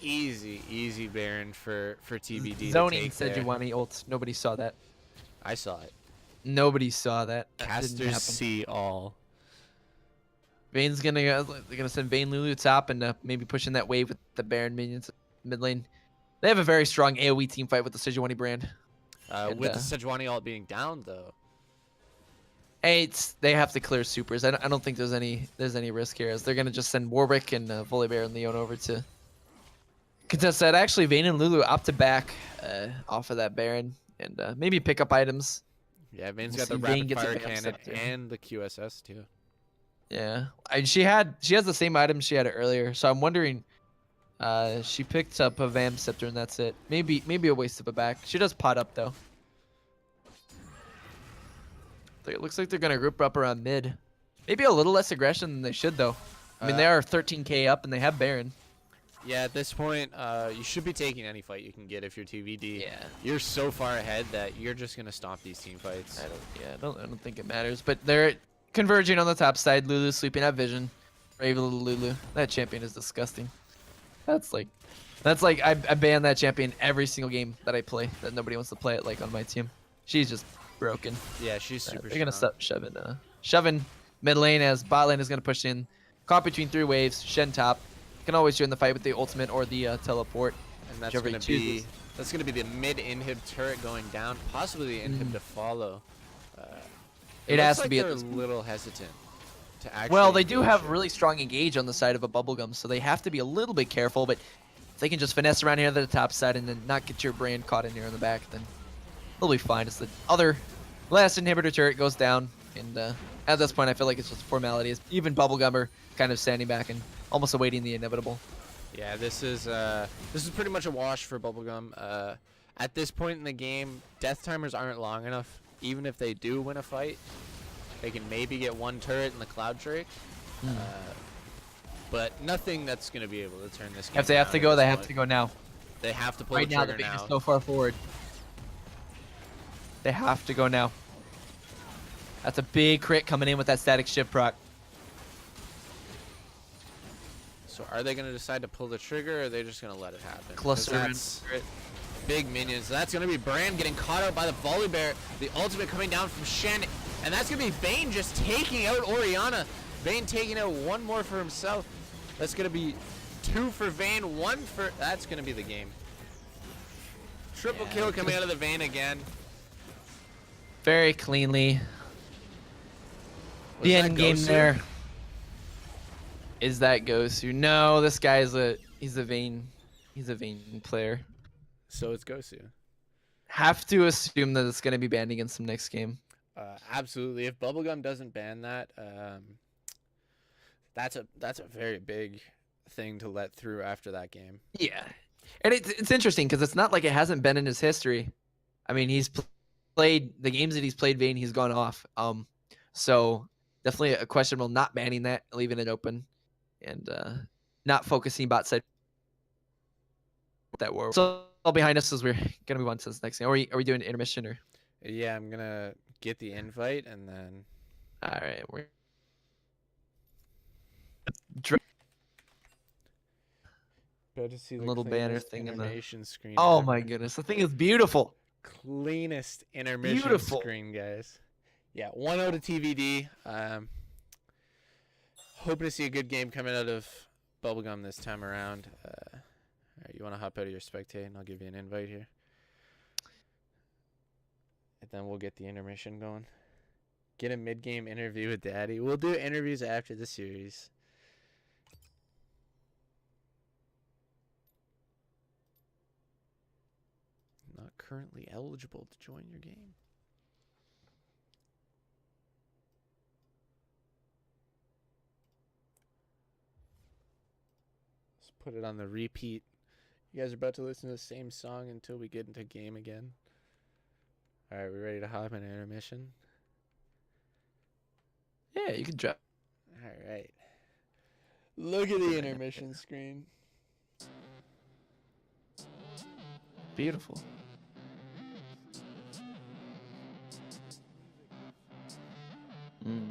Easy Baron for TVD. Zoning Sejuani ult. Nobody saw that. I saw it. Nobody saw that. Casters see all. Vayne's gonna send Vayne Lulu top and maybe pushing that wave with the Baron minions mid lane. They have a very strong AoE team fight with the Sejuani brand. With the Sejuani ult being down though. They have to clear supers. I don't think there's any risk here, as they're gonna just send Warwick and Volibear and Leon over to contest that. Actually, Vayne and Lulu opt to back off of that Baron and maybe pick up items. Yeah, Vayne's got the rapid fire cannon and the QSS too. Yeah, she has the same items she had earlier, so I'm wondering. She picked up a Vam Scepter and that's it. Maybe a waste of a back. She does pot up though. It looks like they're gonna group up around mid. Maybe a little less aggression than they should though. I mean, they are 13k up and they have Baron. Yeah, at this point, you should be taking any fight you can get if you're TVD. Yeah. You're so far ahead that you're just gonna stomp these team fights. I don't think it matters. But they're converging on the top side. Lulu sleeping at vision. Brave little Lulu. That champion is disgusting. That's like I ban that champion every single game that I play. That nobody wants to play it like on my team. She's just broken. Yeah, she's super. They're gonna stop shoving mid lane, as bot lane is gonna push in. Caught between 3 waves. Shen top. Can always join the fight with the ultimate or the teleport. And that's gonna be the mid inhib turret going down, possibly the inhib to follow. It has to be. They're a little hesitant to actually. Well, they do have really strong engage on the side of a Bubblegum, so they have to be a little bit careful. But if they can just finesse around here to the top side and then not get your brand caught in here in the back, then they'll be fine. As the other last inhibitor turret goes down, and at this point, I feel like it's just formalities. Even Bubblegum are kind of standing back and almost awaiting the inevitable. Yeah, this is pretty much a wash for Bubblegum. At this point in the game, death timers aren't long enough. Even if they do win a fight, they can maybe get 1 turret in the Cloud Drake. But nothing that's going to be able to turn this game. If they have to go, they have to go now. They have to pull right the now. trigger The bait is so far forward. They have to go now. That's a big crit coming in with that static shift proc. So are they going to decide to pull the trigger, or are they just going to let it happen? Cluster big minions. That's going to be Brand getting caught out by the Volibear. The ultimate coming down from Shen. And that's going to be Vayne just taking out Orianna. Vayne taking out 1 more for himself. That's going to be 2 for Vayne, 1 for... That's going to be the game. Triple kill coming out of the Vayne again. Very cleanly. The end game there. Is that Gosu? No, this guy's he's a Vayne player. So it's Gosu. Have to assume that it's going to be banned against him next game. Absolutely. If Bubblegum doesn't ban that, that's a very big thing to let through after that game. Yeah. And it's interesting because it's not like it hasn't been in his history. I mean, he's played the games that he's played Vayne, he's gone off. So definitely a questionable not banning that, leaving it open, and not focusing bot side that war. So all behind us as we're gonna move on to this next game. Are we doing intermission or? Yeah, I'm gonna get the invite and then. All right, we're About to see the little banner thing in the animation screen. Oh ever. my goodness, the thing is beautiful. Cleanest intermission Beautiful. screen, guys. Yeah, 1-0 to TVD. Hoping to see a good game coming out of Bubblegum this time around. All right, you want to hop out of your spectate, and I'll give you an invite here. And then we'll get the intermission going. Get a mid-game interview with Daddy. We'll do interviews after the series. Not currently eligible to join your game. Let's put it on the repeat. You guys are about to listen to the same song until we get into game again. All right, we ready to hop in intermission? Yeah, you can drop. All right. Look at the intermission screen. Beautiful. Mm.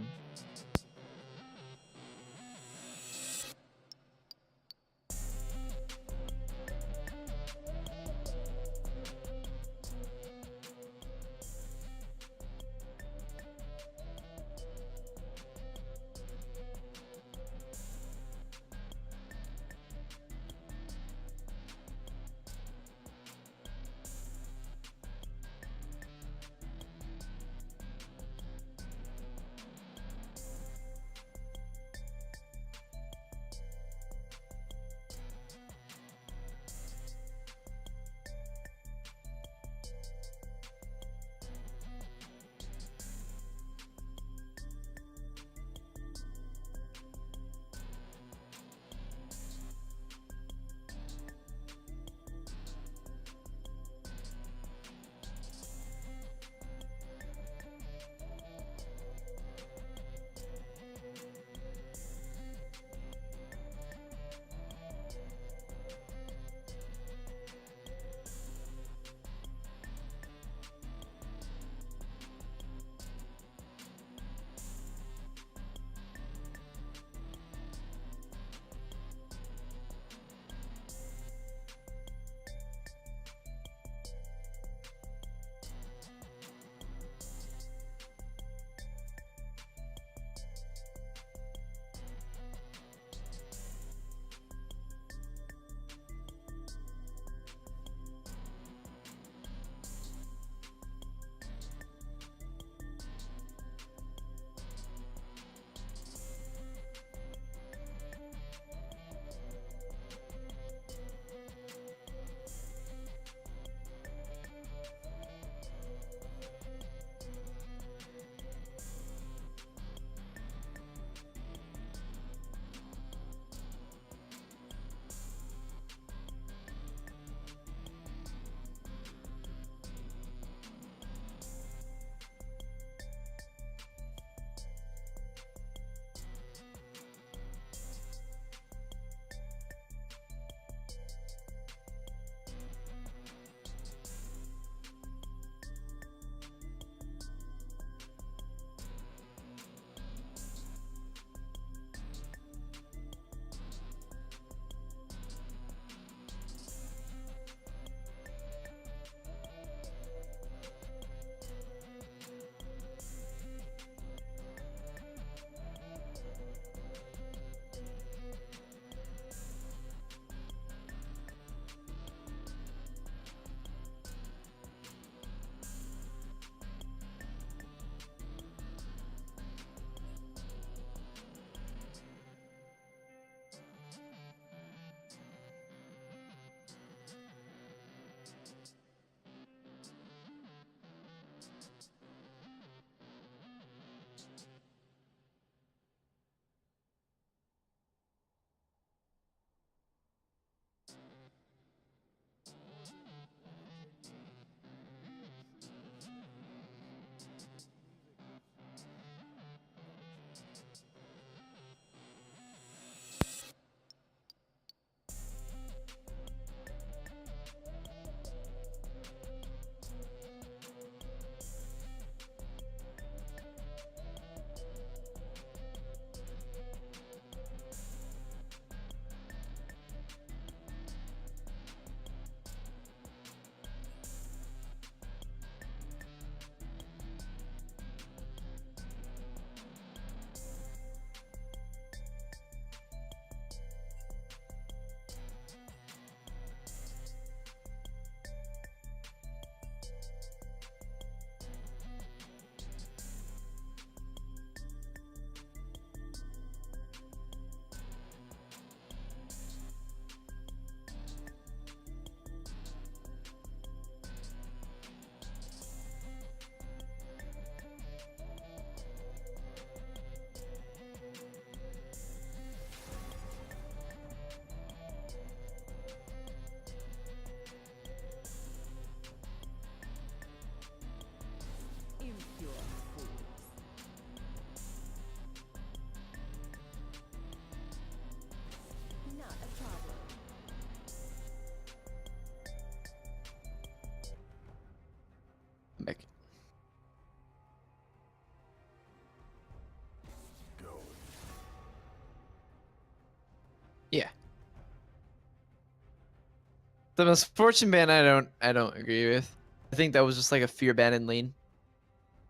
The misfortune ban, I don't agree with. I think that was just like a fear ban in lane.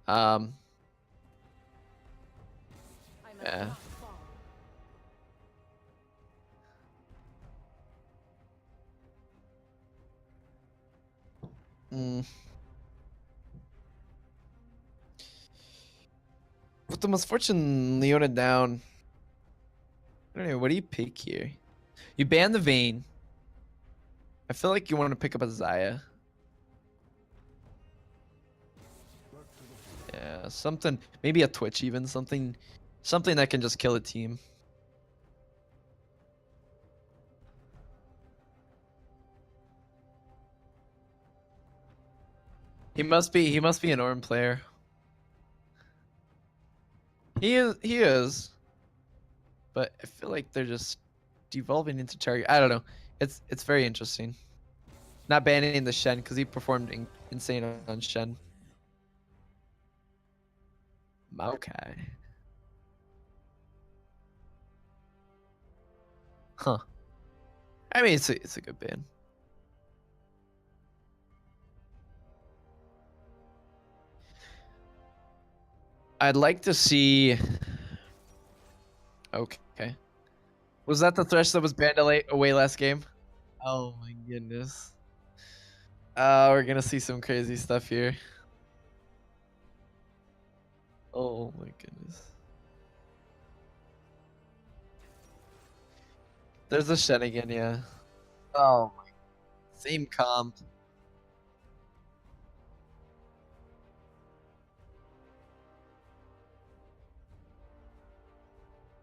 Yeah. Mm. With the misfortune Leona down, I don't know. What do you pick here? You ban the Vayne. I feel like you want to pick up a Xayah. Yeah, something. Maybe a Twitch even. Something that can just kill a team. He must be an Ornn player. He is. But I feel like they're just devolving into target. I don't know. It's very interesting. Not banning the Shen because he performed insane on Shen. Maokai. Huh. I mean, it's a good ban. I'd like to see. Okay. Was that the Thresh that was banned away last game? Oh my goodness. We're gonna see some crazy stuff here. Oh my goodness. There's a Shen again, yeah. Oh my. Same comp.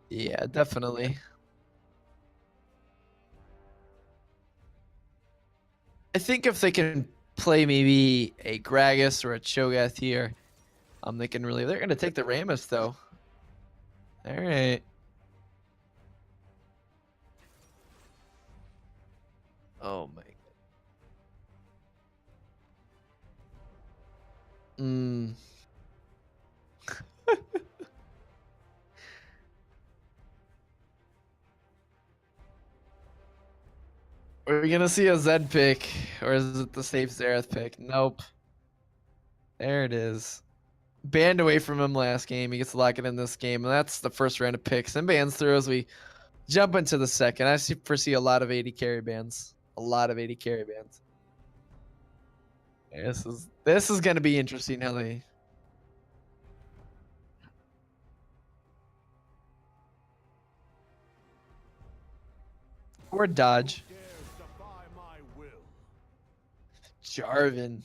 Yeah, definitely. I think if they can play maybe a Gragas or a Cho'Gath here, they can really. They're gonna take the Rammus though. All right. Oh my. Mm. Are we gonna see a Zed pick, or is it the safe Xerath pick? Nope. There it is. Banned away from him last game. He gets to lock it in this game, and that's the first round of picks and bans through as we jump into the second. I foresee a lot of 80 carry bans. A lot of 80 carry bans. This is gonna be interesting how they. Or dodge. Jarvan.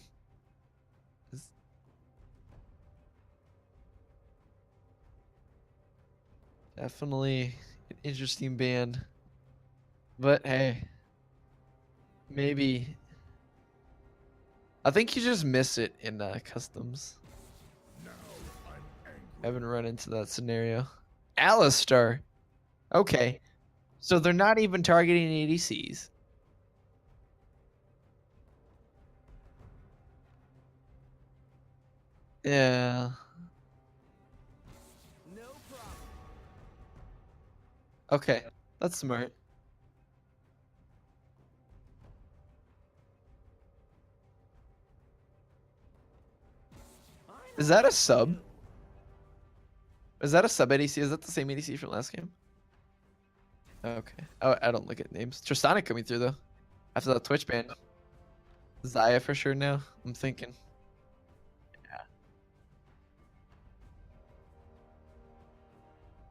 Definitely an interesting band. But hey, maybe. I think you just miss it in customs. I haven't run into that scenario. Alistar. Okay. So they're not even targeting ADCs. Yeah. Okay. That's smart. Is that a sub? Is that a sub ADC? Is that the same ADC from last game? Okay. Oh, I don't look at names. Tristana coming through though. After that Twitch ban. Xayah for sure now. I'm thinking. Yeah.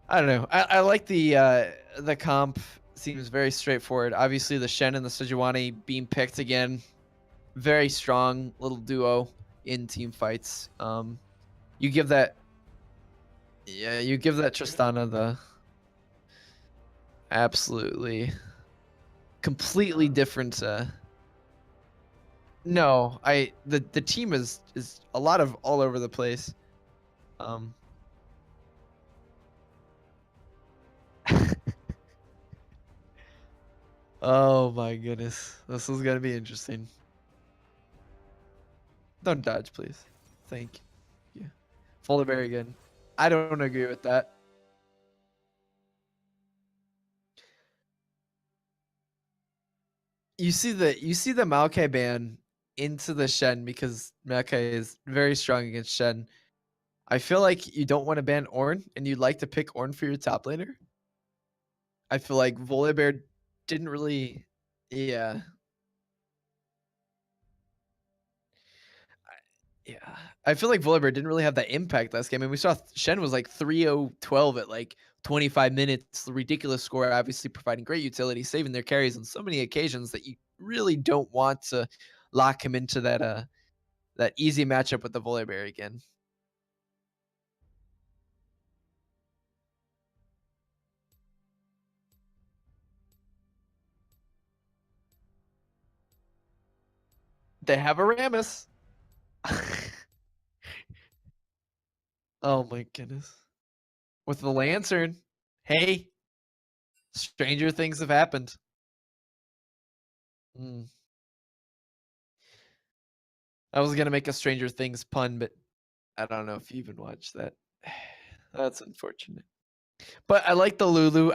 I don't know. I like the comp. Seems very straightforward. Obviously, the Shen and the Sejuani being picked again. Very strong little duo in team fights. You give that. Yeah, you give that Tristana the absolutely completely different. No, the team is a lot of all over the place. Um. Oh my goodness, this is gonna be interesting. Don't dodge, please. Thank you. Follow very again. I don't agree with that. you see the Maokai ban into the Shen because Maokai is very strong against Shen. I feel like you don't want to ban Ornn, and you'd like to pick Ornn for your top laner. I feel like Volibear didn't really, yeah, yeah. I feel like Volibear didn't really have that impact last game. And we saw Shen was like 3-0-12 at like 25 minutes, ridiculous score, obviously providing great utility, saving their carries on so many occasions that you really don't want to lock him into that easy matchup with the Volibear again. They have a Rammus. Oh my goodness. With the Lantern. Hey, stranger things have happened. Mm. I was gonna make a Stranger Things pun, but I don't know if you even watched that. That's unfortunate. But I like the Lulu.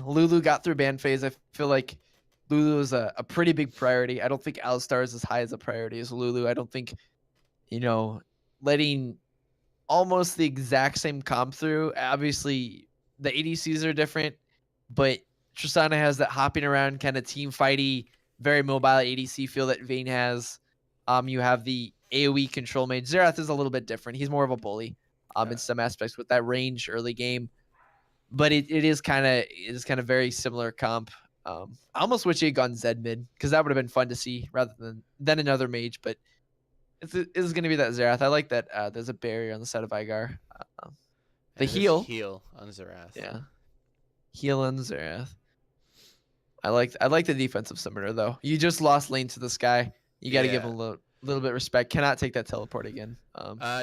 Lulu got through ban phase. I feel like Lulu is a pretty big priority. I don't think Alistar is as high as a priority as Lulu. I don't think, you know, letting almost the exact same comp through. Obviously, the ADCs are different, but Tristana has that hopping around kind of team fighty, very mobile ADC feel that Vayne has. You have the AoE control mage. Xerath is a little bit different. He's more of a bully in some aspects with that range early game. But it is kind of very similar comp. I almost wish he had gone Zed mid because that would have been fun to see rather than another mage. But it's going to be that Xerath. I like that there's a barrier on the side of Igar. The heal on Xerath. Yeah, heal on Xerath. I like the defensive summoner though. You just lost lane to this guy. You got to give him a little bit of respect. Cannot take that teleport again.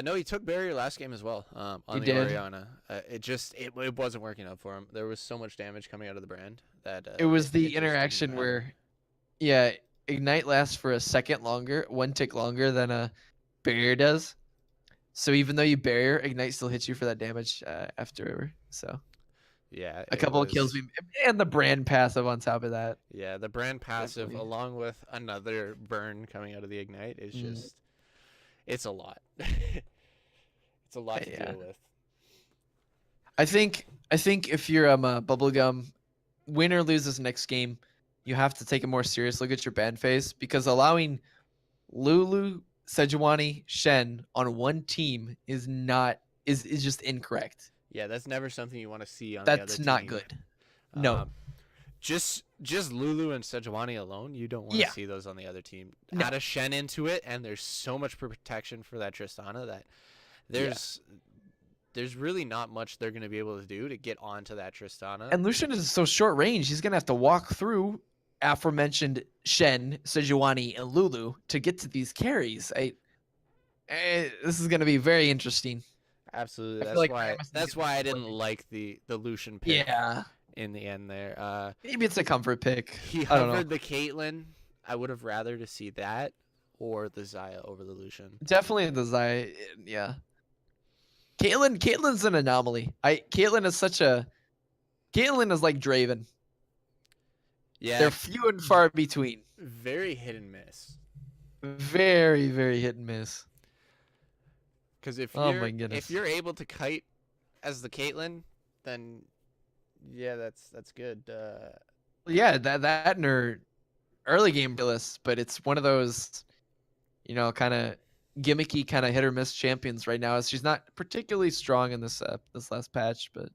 No, he took barrier last game as well. On the Orianna, it wasn't working out for him. There was so much damage coming out of the brand that it was the interaction where, yeah, ignite lasts for a second longer, 1 tick longer than a barrier does. So even though you barrier, ignite still hits you for that damage after. So yeah, a couple of kills and the brand passive on top of that. Yeah, the brand passive along with another burn coming out of the ignite is just it's a lot. It's a lot to deal with. I think if you're a Bubblegum, win or lose this next game, you have to take a more serious look at your ban phase because allowing Lulu, Sejuani, Shen on one team is just incorrect. Yeah, that's never something you want to see on the other team. That's not good. No. Just Lulu and Sejuani alone, you don't want to see those on the other team. No. Add a Shen into it, and there's so much protection for that Tristana that there's really not much they're going to be able to do to get onto that Tristana. And Lucian is so short range, he's going to have to walk through aforementioned Shen, Sejuani, and Lulu to get to these carries. This is going to be very interesting. Absolutely. That's why I didn't like the Lucian pick. Yeah. In the end there. Maybe it's a comfort pick. He hovered the Caitlyn. I would have rather to see that or the Xayah over the Lucian. Definitely the Xayah, yeah. Caitlyn's an anomaly. Caitlyn is like Draven. Yeah. They're few and far between. Very hit and miss. Very, very hit and miss. Because if you're able to kite as the Caitlyn, then yeah, that's good. Yeah, that in her early game list, but it's one of those, kind of gimmicky, kind of hit or miss champions right now. She's not particularly strong in this last patch, but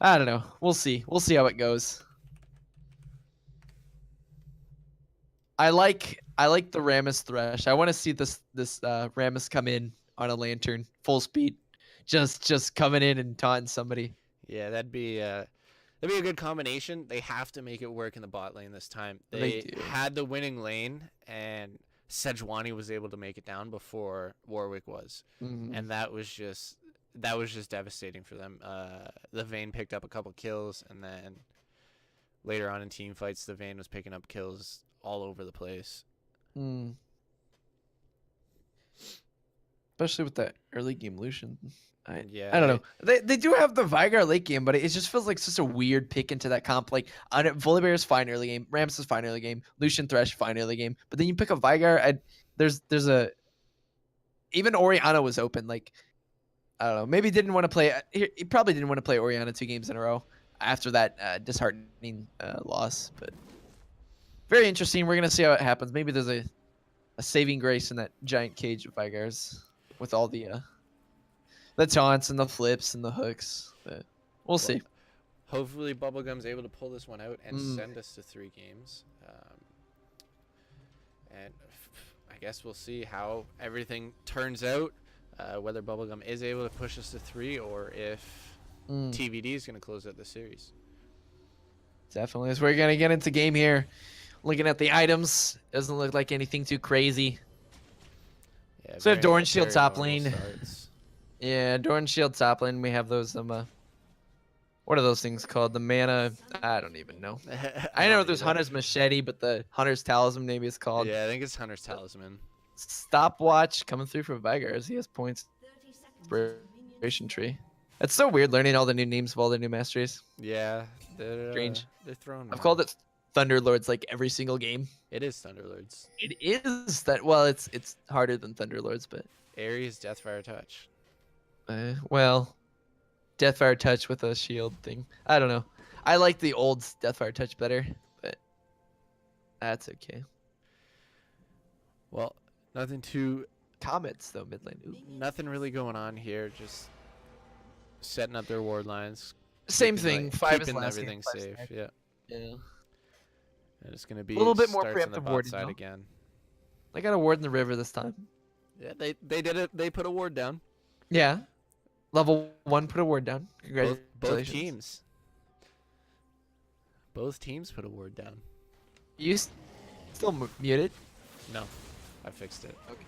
I don't know. We'll see. We'll see how it goes. I like the Rammus Thresh. I want to see this Rammus come in on a lantern full speed, just coming in and taunting somebody. Yeah, that'd be a good combination. They have to make it work in the bot lane this time. They had the winning lane, and Sejuani was able to make it down before Warwick was, and that was just devastating for them. The Vayne picked up a couple kills, and then later on in team fights, the Vayne was picking up kills all over the place. especially with that early game Lucian. Yeah, I don't know. They do have the Vigar late game, but it just feels like such a weird pick into that comp. Like Volibear is fine early game, Rammus is fine early game, Lucian Thresh fine early game, but then you pick a Vigar. There's a even Orianna was open. Like I don't know. Maybe didn't want to play. He probably didn't want to play Orianna 2 games in a row after that disheartening loss. But very interesting. We're gonna see how it happens. Maybe there's a saving grace in that giant cage of Vigars with all the taunts and the flips and the hooks. But we'll see. Hopefully, Bubblegum's able to pull this one out and send us to 3 games. And I guess we'll see how everything turns out. Whether Bubblegum is able to push us to 3 or if TVD is going to close out the series. Definitely. As we're going to get into game here. Looking at the items, doesn't look like anything too crazy. Yeah, so we have Doran Shield top lane. Starts. Yeah, Doran Shield top lane. We have those what are those things called? The mana, I don't even know. I know there's Hunter's Machete, but the Hunter's Talisman maybe it's called. Yeah, I think it's Hunter's Talisman. Stopwatch coming through for Vigars. He has points. Inspiration Tree. It's so weird learning all the new names of all the new masteries. Yeah, strange. They're thrown. I've called it Thunderlords like every single game. It is Thunderlords. It is that. Well, it's harder than Thunderlords, but Ares Deathfire Touch. Well, Deathfire Touch with a shield thing. I don't know. I like the old Deathfire Touch better, but that's okay. Well, nothing too. Comets though, mid lane. Ooh. Nothing really going on here. Just setting up their ward lines. Same thing. 5 is last everything game, safe. Yeah. Yeah. And it's gonna be a little bit more starts on the preemptive bot warding side though. again. They got a ward in the river this time. Yeah, they did it. They put a ward down. Yeah. Level 1 put a ward down. Congratulations. Both teams. Both teams put a ward down. You still muted? No, I fixed it. Okay.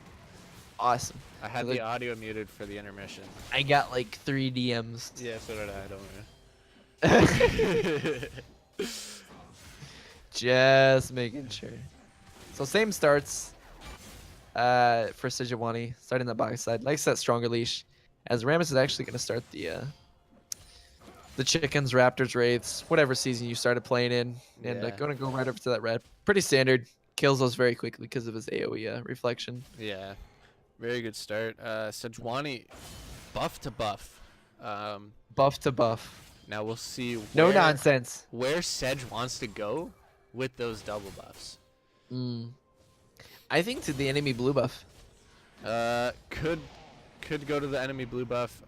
Awesome. I had the audio muted for the intermission. I got like 3 DMs. Yeah, so did I. Don't worry. Just making sure. So same starts for Sejuani, starting the back side. Likes that stronger leash. As Rammus is actually going to start the chickens, raptors, wraiths, whatever season you started playing in, and going to go right over to that red. Pretty standard. Kills those very quickly because of his AoE reflection. Yeah, very good start. Sejuani, buff to buff. Buff to buff. Now we'll see. No nonsense. Where Sedge wants to go with those double buffs. I think to the enemy blue buff. Could go to the enemy blue buff.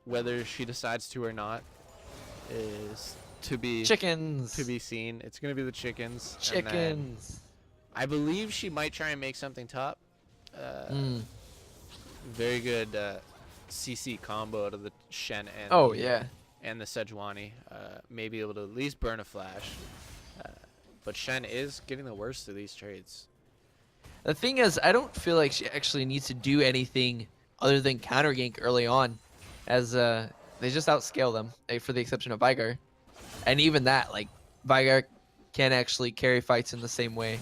Whether she decides to or not is to be seen. It's gonna be the chickens. Chickens. I believe she might try and make something top. Very good CC combo out of the Shen and and the Sejuani. May be able to at least burn a flash. But Shen is getting the worst of these trades. The thing is, I don't feel like she actually needs to do anything other than counter gank early on, as they just outscale them, for the exception of Vigar. And even that, like, Vigar can't actually carry fights in the same way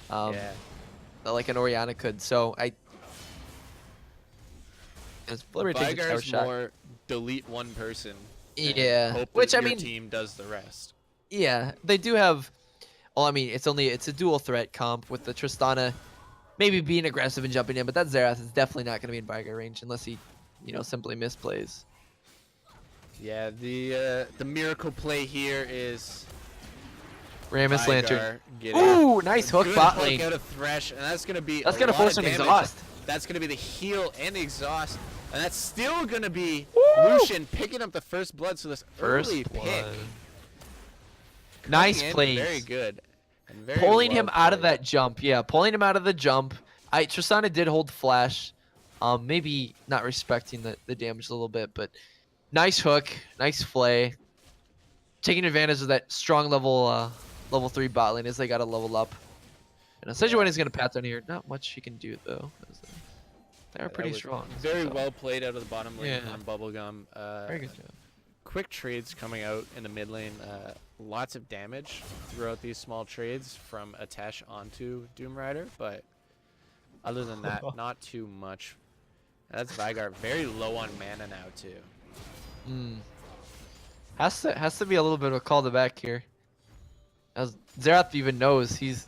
like an Orianna could. So Vigar's more delete one person. Yeah, hope which that I mean, your team does the rest. Yeah, they do have. Well, I mean, it's a dual threat comp with the Tristana maybe being aggressive and jumping in, but that Xerath is definitely not going to be in Vigar range unless he, simply misplays. Yeah, the miracle play here is Rammus Lantern. Ooh, nice hook bot lane. Out of Thresh, and that's gonna be force an exhaust. That's gonna be the heal and the exhaust, and that's still gonna be Woo! Lucian picking up the first blood. So this early pick. Nice play. Very good. And very pulling well him out of that jump. Yeah, pulling him out of the jump. Tristana did hold flash. Maybe not respecting the damage a little bit, but nice hook, nice flay. Taking advantage of that strong level 3 bot lane as they got to level up. And Sejuani is going to pat down here. Not much she can do though. They're pretty strong. Very well played out of the bottom lane from Bubblegum. Very good job. Quick trades coming out in the mid lane. Lots of damage throughout these small trades from Atesh onto Doom Rider, but Other than that, not too much. That's Vigart very low on mana now too. Has to be a little bit of a call to back here. As Xerath even knows he's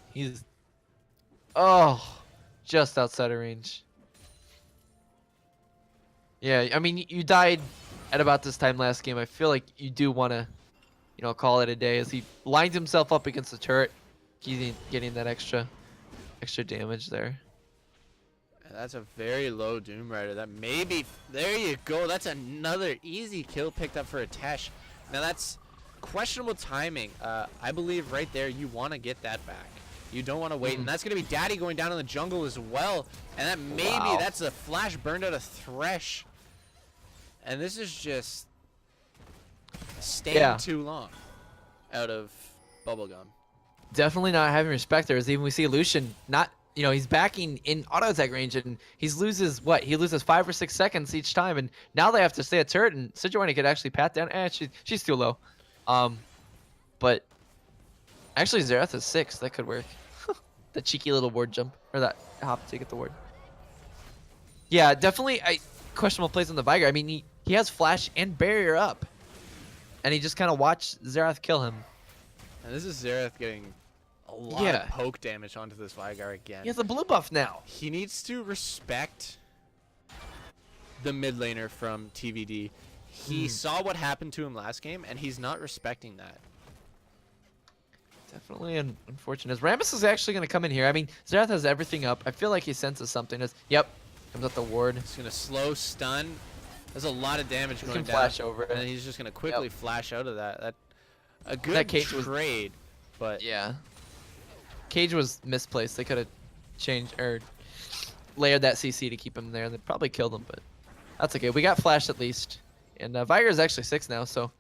just outside of range. Yeah, I mean you died at about this time last game. I feel like you do want to, call it a day as he lines himself up against the turret. He's getting that extra damage there. That's a very low Doom Rider. That maybe, there you go. That's another easy kill picked up for a Tesh. Now that's questionable timing. I believe right there you want to get that back. You don't want to wait, and that's going to be Daddy going down in the jungle as well. And that maybe that's a flash burned out of Thresh. And this is just staying too long out of Bubblegum. Definitely not having respect there. As even we see Lucian not, he's backing in auto attack range, and he loses 5 or 6 seconds each time, and now they have to stay at turret, and Sejuani could actually pat down. She's too low. But actually Xerath is 6. That could work. The cheeky little ward jump, or that hop to get the ward. Yeah, definitely questionable plays on the Vigor. I mean, he has flash and barrier up, and he just kind of watched Xerath kill him. And this is Xerath getting a lot of poke damage onto this Vigor again. He has a blue buff now. He needs to respect the mid laner from TVD. He saw what happened to him last game, and he's not respecting that. Definitely unfortunate. As Rammus is actually going to come in here. I mean, Xerath has everything up. I feel like he senses something. Comes up the ward. He's going to slow stun. There's a lot of damage going down. Flash over it. And he's just going to quickly flash out of that. A good trade, but yeah. Cage was misplaced. They could have changed or layered that CC to keep him there, and they probably killed him, but that's okay. We got flash at least. And Vigor is actually 6 now, so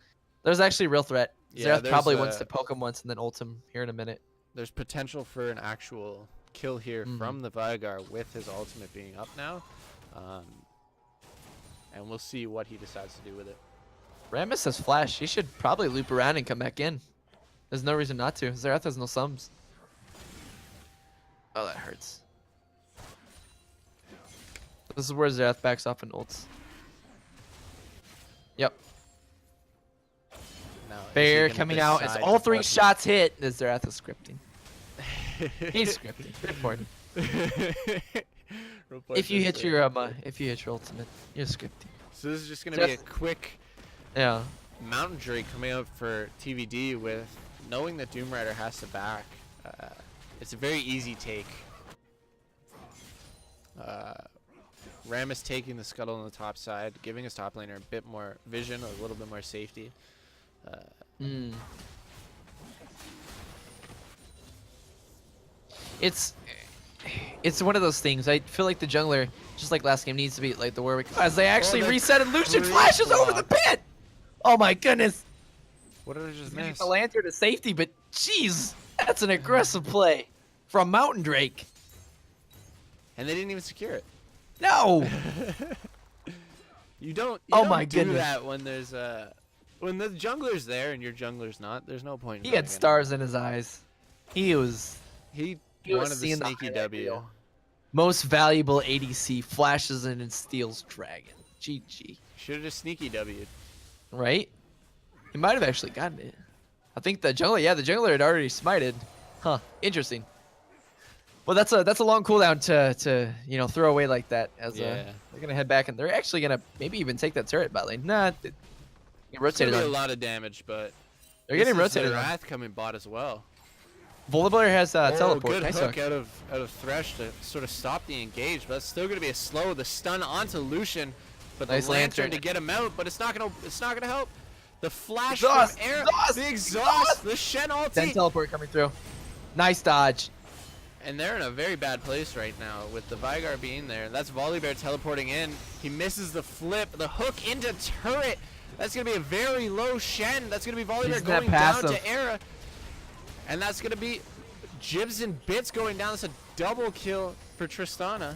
there's actually a real threat. Yeah, Xerath probably wants to poke him once and then ult him here in a minute. There's potential for an actual kill here from the Vigor with his ultimate being up now. And we'll see what he decides to do with it. Rammus has flash. He should probably loop around and come back in. There's no reason not to. Xerath has no sums. Oh, that hurts. This is where Xerath backs off and ults. Yep. Bear coming out as all 3 shots hit. As Xerath is scripting. He's scripting. Good for him. If you hit your ultimate, you're scripting. So this is just gonna be a quick Mountain Drake coming out for TVD with knowing that Doom Rider has to back. It's a very easy take. Rammus taking the scuttle on the top side, giving his top laner a bit more vision, a little bit more safety. It's one of those things. I feel like the jungler, just like last game, needs to be like the Warwick as they actually reset and Lucian flashes over the pit. Oh my goodness! What did I just miss? The lantern to safety, but jeez, that's an aggressive play from Mountain Drake. And they didn't even secure it. No. You don't do that when there's when the jungler's there and your jungler's not. There's no point. He had stars in his eyes. He wanted the sneaky W. Most valuable ADC flashes in and steals dragon. GG. Should have just sneaky W'd. Right? He might have actually gotten it. I think the jungler had already smited. Huh. Interesting. Well, that's a long cooldown to throw away like that. As they're gonna head back and they're actually gonna maybe even take that turret bot lane. Nah, they rotated. It's gonna be a lot of damage, but they're getting rotated. Wrath coming bot as well. Volibear has teleport. Good nice hook out of Thresh to sort of stop the engage, but it's still gonna be a slow. The stun onto Lucian, but the lantern to get him out, but it's not gonna help. The flash from air, the exhaust, the Shen ulti. Then teleport coming through. Nice dodge. And they're in a very bad place right now with the Vigor being there. That's Volibear teleporting in. He misses the flip, the hook into turret. That's gonna be a very low Shen. That's gonna be Volibear going down to Era. And that's going to be Jibs and Bits going down. That's a double kill for Tristana.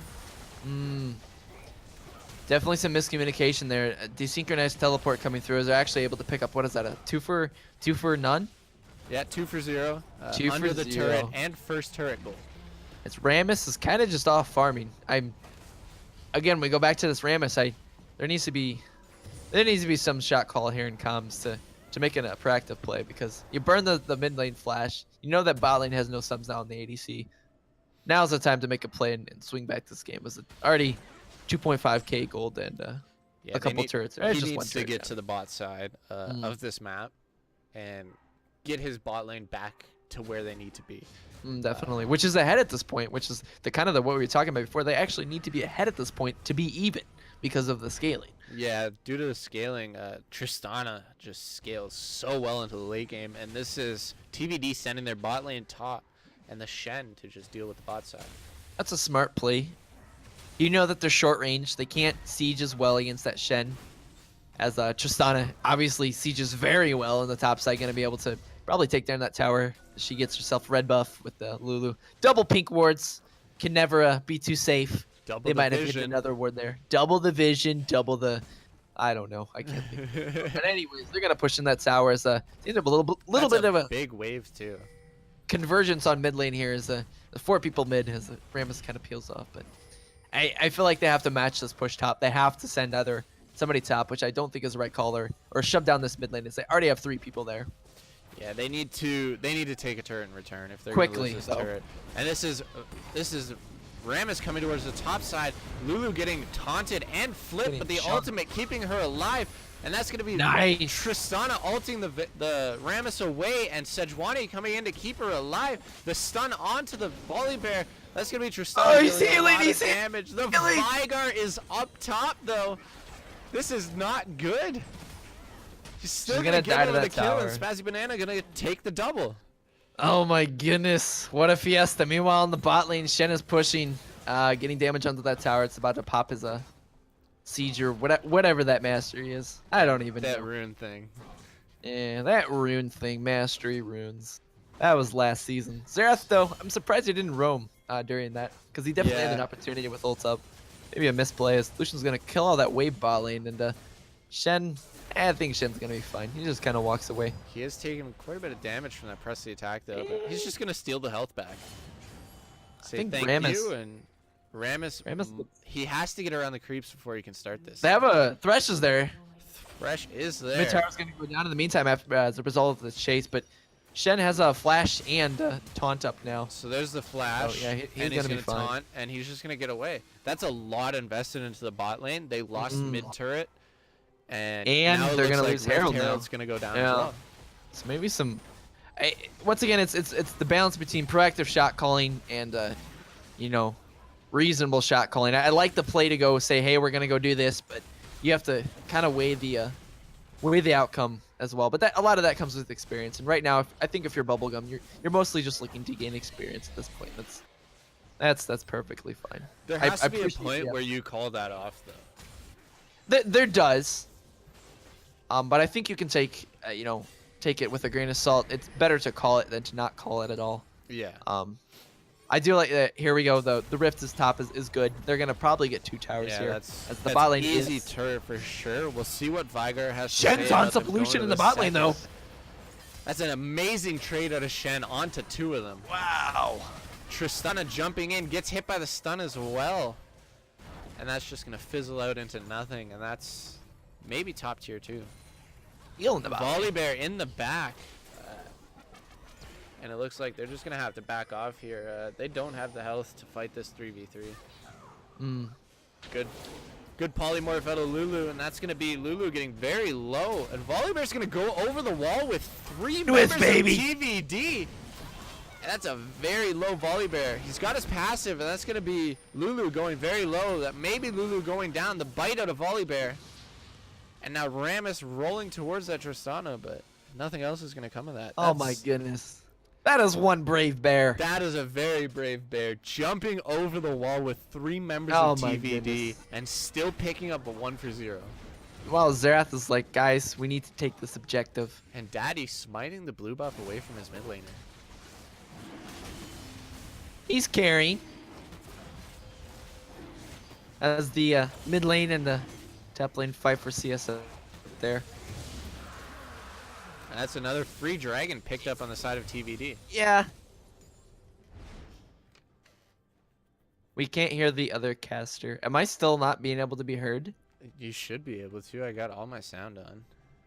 Definitely some miscommunication there. A desynchronized teleport coming through. Is they're actually able to pick up, what is that, a two for none? Yeah, 2 for 0. 2 under for the 0. turret and first turret goal. It's Rammus is kind of just off farming. Again, we go back to this Rammus. There needs to be some shot call here in comms to make it a proactive play, because you burn the mid lane flash. You know that bot lane has no subs now in the ADC. Now's the time to make a play and swing back this game. Was already 2.5k gold and a couple turrets. He needs to get to the bot side of this map and get his bot lane back to where they need to be. Definitely, which is ahead at this point, which is what we were talking about before. They actually need to be ahead at this point to be even because of the scaling. Yeah, due to the scaling, Tristana just scales so well into the late game, and this is TVD sending their bot lane top and the Shen to just deal with the bot side. That's a smart play. You know that they're short range. They can't siege as well against that Shen, as Tristana obviously sieges very well on the top side, going to be able to probably take down that tower. She gets herself red buff with the Lulu. Double pink wards. Can never be too safe. They might have hit another ward there. Double the vision, double the... I don't know. I can't think. But anyways, they're going to push in that tower as a little bit of a big wave too. Convergence on mid lane here as the 4 people mid as the Rammus kind of peels off. But I feel like they have to match this push top. They have to send either somebody top, which I don't think is the right call, or shove down this mid lane as they already have 3 people there. Yeah, they need to take a turret in return if they're quickly. Gonna lose this turret. And this is Rammus coming towards the top side. Lulu getting taunted and flipped, but the ultimate keeping her alive, and that's gonna be nice. Tristana ulting the Rammus away, and Sejuani coming in to keep her alive. The stun onto the Volibear. That's gonna be Tristana dealing a lot of damage. The Vigar is up top though. This is not good. She's still gonna get over the kill, and Spazzy Banana gonna take the double. Oh my goodness, what a fiesta. Meanwhile, in the bot lane, Shen is pushing, getting damage onto that tower. It's about to pop his siege or whatever that mastery is. I don't even know. That rune thing. Yeah, that rune thing, mastery runes. That was last season. Xerath, though, I'm surprised he didn't roam during that, because he definitely had an opportunity with ult up. Maybe a misplay as Lucian's going to kill all that wave bot lane, and Shen... I think Shen's going to be fine. He just kind of walks away. He has taken quite a bit of damage from that press the attack, though. But he's just going to steal the health back. Say thank you, and Rammus, he has to get around the creeps before he can start this. They have a Thresh is there. Thresh is there. Mid tower's going to go down in the meantime as a result of the chase, but Shen has a flash and taunt up now. So there's the flash. Oh, yeah, he's going to be fine. Taunt, and he's just going to get away. That's a lot invested into the bot lane. They lost mid turret. And now they're gonna lose Herald now. Herald's gonna go down as well. So maybe some. Once again, it's the balance between proactive shot calling and reasonable shot calling. I like the play to go say, hey, we're gonna go do this, but you have to kind of weigh the outcome as well. But a lot of that comes with experience. And right now, I think if you're Bubblegum, you're mostly just looking to gain experience at this point. That's perfectly fine. There has to be a point where you call that off, though. There does. But I think you can take it with a grain of salt. It's better to call it than to not call it at all. Yeah. I do like that. Here we go. The rift is top is good. They're gonna probably get 2 towers here. That's the bot lane easy turret for sure. We'll see what Vigar has to Shen's say on about Lucian in the bot lane though. That's an amazing trade out of Shen onto 2 of them. Wow. Tristana jumping in, gets hit by the stun as well. And that's just gonna fizzle out into nothing, and that's maybe top tier 2. Volibear in the back. And it looks like they're just going to have to back off here. They don't have the health to fight this 3v3. Good polymorph out of Lulu, and that's going to be Lulu getting very low. And Volibear's going to go over the wall with 3 members of TVD. And that's a very low Volibear. He's got his passive, and that's going to be Lulu going very low. That may be Lulu going down. The bite out of Volibear. And now Rammus rolling towards that Tristana, but nothing else is going to come of that. Oh my goodness. That is one brave bear. That is a very brave bear. Jumping over the wall with 3 members of TVD and still picking up a 1 for 0. Well, Xerath is like, guys, we need to take this objective. And Daddy smiting the blue buff away from his mid laner. He's carrying. As the mid lane and the top lane fight for CS there. And that's another free dragon picked up on the side of TVD. Yeah. We can't hear the other caster. Am I still not being able to be heard? You should be able to. I got all my sound on.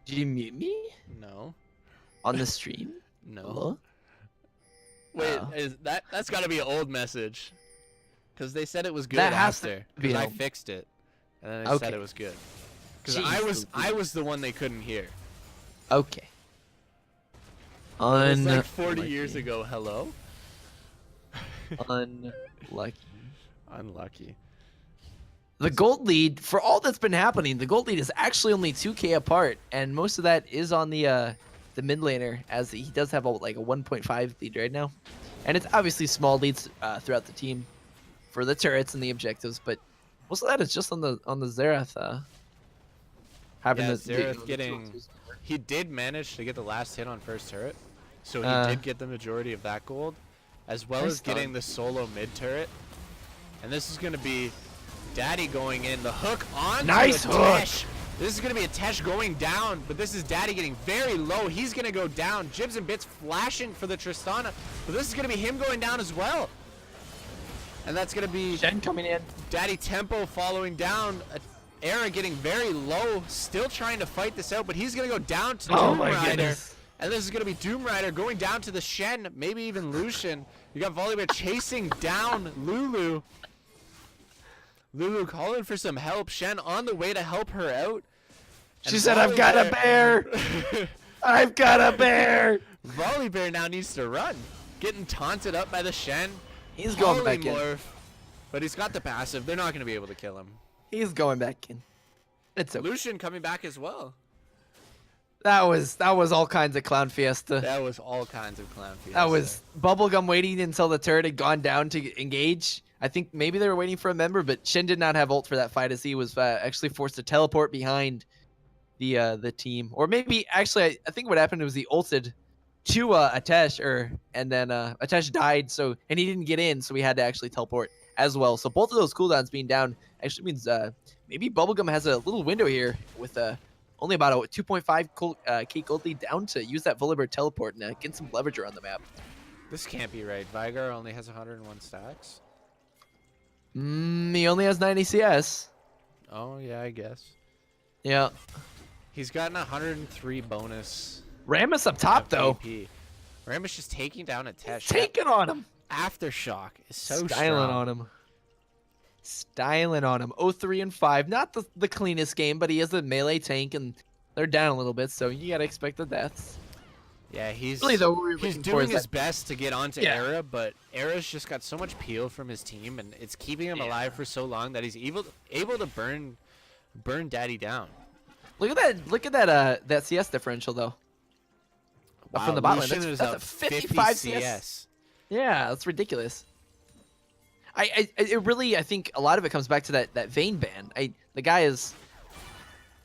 Did you mute me? No. On the stream? No. Hello? Wait, Oh. that's got to be an old message. Because they said it was good That has after. to be Because I old. fixed it. And then they Okay. said it was good. Because Jeez, I was the one they couldn't hear. Okay. It was like 40 Unlucky. years ago. Hello? Unlucky. Unlucky. The gold lead, for all that's been happening, the gold lead is actually only 2k apart, and most of that is on the mid laner, as he does have like a 1.5 lead right now. And it's obviously small leads throughout the team for the turrets and the objectives, but most of that is just on the Xerath having Yeah, the Xerath getting... He did manage to get the last hit on first turret, so he did get the majority of that gold, as well as getting the solo mid turret. And this is going to be Daddy going in. The hook on nice hook. Tesh. This is going to be a Tesh going down, but this is Daddy getting very low. He's going to go down. Jibs and Bits flashing for the Tristana, but this is going to be him going down as well. And that's going to be Shen coming in. Daddy Tempo following down. Era getting very low, still trying to fight this out, but he's going to go down to Doom Rider. Goodness. And this is going to be Doom Rider going down to the Shen, maybe even Lucian. You got Volibear chasing down Lulu. Lulu calling for some help. Shen on the way to help her out. She said, I've got a bear. I've got a bear. Volibear now needs to run. Getting taunted up by the Shen. He's going back in. But he's got the passive. They're not going to be able to kill him. He's going back in. It's okay. Lucian coming back as well. That was all kinds of clown fiesta. That was all kinds of clown fiesta. That was Bubblegum waiting until the turret had gone down to engage. I think maybe they were waiting for a member, but Shen did not have ult for that fight, as he was actually forced to teleport behind the team. Or maybe actually, I think what happened was he ulted to Atesh, and then Atesh died, and he didn't get in, so he had to actually teleport as well. So both of those cooldowns being down actually means maybe Bubblegum has a little window here with only about a 2.5 K gold lead down to use that Volibear teleport and get some leverage around the map. This can't be right. Vigar only has 101 stacks. He only has 90 CS. Oh, yeah, I guess. Yeah. He's gotten 103 bonus. Rammus up top, though. Rammus just taking down a Tesh. Taking on him. Aftershock is so styling strong. on him. Styling on him. 0-3 and 5. Not the cleanest game, but he is a melee tank, and they're down a little bit, so you gotta expect the deaths. Yeah, he's really, he's doing his best to get onto Era, but Era's just got so much peel from his team, and it's keeping him alive for so long that he's able to burn Daddy down. Look at that CS differential though. Wow, from the bot Lucian lane. is That's up a 55 CS. Yeah, that's ridiculous. It really, I think a lot of it comes back to that Vayne ban. The guy is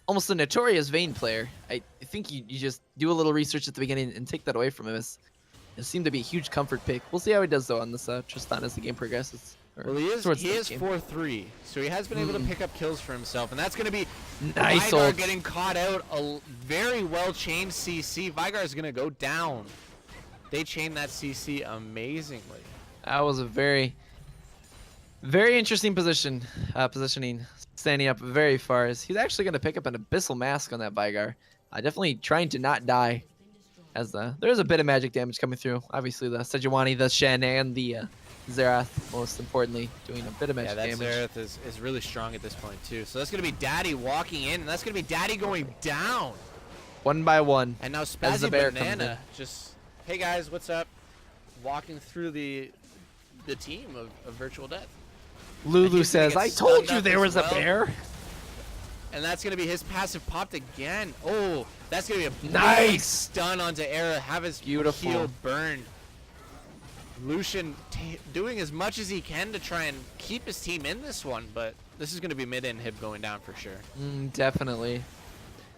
almost a notorious Vayne player. I think you just do a little research at the beginning and take that away from him. It seemed to be a huge comfort pick. We'll see how he does though on this Tristan as the game progresses. Well, he is 4-3, so he has been able to pick up kills for himself, and that's going to be nice. Vigar getting caught out. A very well chained CC. Vigar is going to go down. They chained that CC amazingly. That was a very, very interesting positioning, standing up very far. As he's actually going to pick up an Abyssal Mask on that Vigar. Definitely trying to not die. As there's a bit of magic damage coming through. Obviously the Sejuani, the Shen, and the Xerath, most importantly, doing a bit of magic damage. Yeah, that Xerath is really strong at this point too. So that's going to be Daddy walking in, and that's going to be Daddy going down. One by one. And now Spazzy Banana just, hey guys, what's up? Walking through the team of Virtual Death. Lulu says, I told you there was a bear. And that's going to be his passive popped again. Oh, that's going to be a nice big stun onto Era. Have his heal burned. Lucian doing as much as he can to try and keep his team in this one, but this is going to be mid inhib going down for sure. Definitely.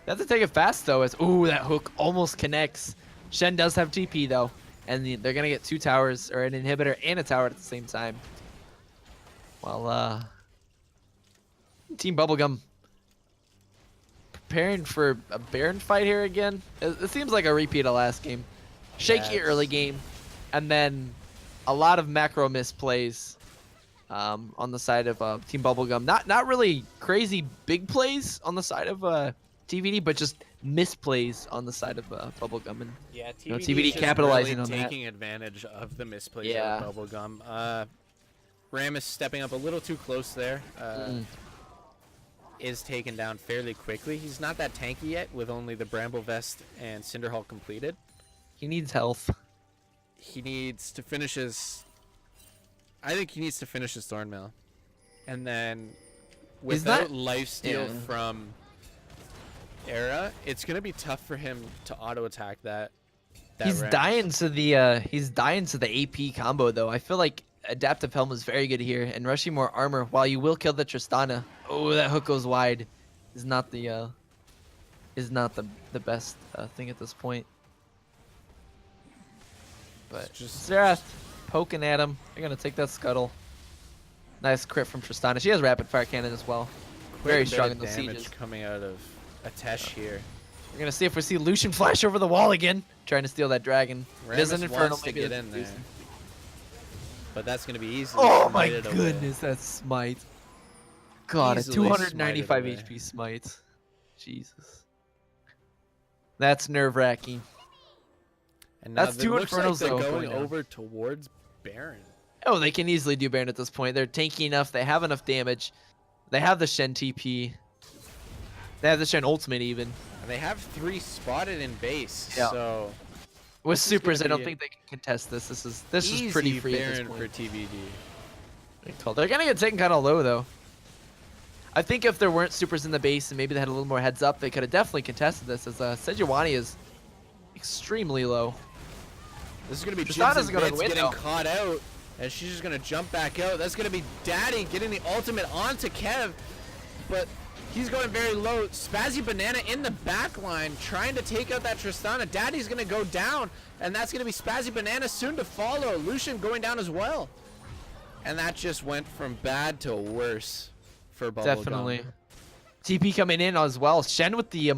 They have to take it fast though, as that hook almost connects. Shen does have TP though, and they're going to get 2 towers, or an inhibitor and a tower at the same time. While Team Bubblegum preparing for a Baron fight here again. It seems like a repeat of last game. Shaky early game, and then a lot of macro misplays on the side of Team Bubblegum. Not really crazy big plays on the side of TVD, but just misplays on the side of Bubblegum, and yeah, TVD is capitalizing really on that. taking advantage of the misplays of Bubblegum. Ram is stepping up a little too close there. Is taken down fairly quickly. He's not that tanky yet with only the Bramble Vest and Cinderhall completed. He needs health. He needs to finish his... I think he needs to finish his Thornmail. And then without lifesteal from Era, it's going to be tough for him to auto-attack that He's dying to the AP combo, though. I feel like Adaptive Helm is very good here, and rushing more armor while you will kill the Tristana. Oh, that hook goes wide. Is not the best thing at this point. But just Zerath poking at him. They're gonna take that scuttle. Nice crit from Tristana. She has rapid fire cannon as well. Very strong in the sieges. Coming out of Atesh here. We're gonna see if we see Lucian flash over the wall again, trying to steal that dragon. It is an Infernal to get in there. But that's going to be easy. Oh my goodness, that smite. God, a 295 HP smite. Jesus. That's nerve-wracking. And now that's two Infernals they're going over towards Baron. Oh, they can easily do Baron at this point. They're tanky enough. They have enough damage. They have the Shen TP. They have the Shen ultimate even. And they have 3 spotted in base. Yeah. So... with supers, I don't think they can contest this. This is pretty free Baron at this point. for TVD. They're gonna get taken kind of low though. I think if there weren't supers in the base and maybe they had a little more heads up, they could have definitely contested this. As Sejuani is extremely low. This is gonna be Tristana's getting caught out, and she's just gonna jump back out. That's gonna be Daddy getting the ultimate onto Kev, but he's going very low. Spazzy Banana in the back line trying to take out that Tristana. Daddy's going to go down, and that's going to be Spazzy Banana soon to follow. Lucian going down as well. And that just went from bad to worse for Bubblegum. Definitely. TP coming in as well. Shen with the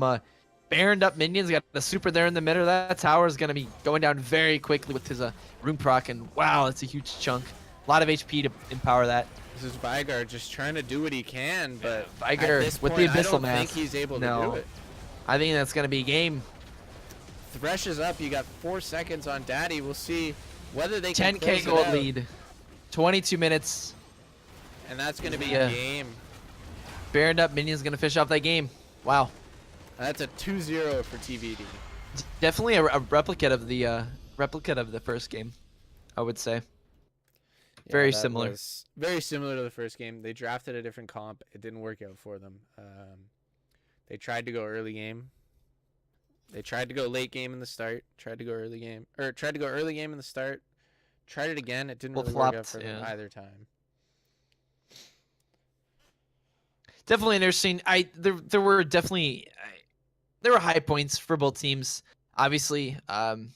Baroned up minions. Got the super there in the middle. That tower is going to be going down very quickly with his rune proc. And wow, that's a huge chunk. A lot of HP to empower that. This is Vigar just trying to do what he can, but Vigar at this with point, the Abyssal Mask, I don't think he's able to do it. I think that's going to be game. Thresh is up. You got 4 seconds on Daddy. We'll see whether they can 10k gold lead. 22 minutes. And that's going to be a game. Baroned up minions going to fish off that game. Wow. That's a 2-0 for TVD. Definitely a replicate of the first game, I would say. Very similar. Very similar to the first game. They drafted a different comp. It didn't work out for them. They tried to go early game. They tried to go late game in the start. Tried to go early game in the start. Tried it again. It didn't really work out for them either time. Definitely interesting. There were definitely high points for both teams. Obviously, TVD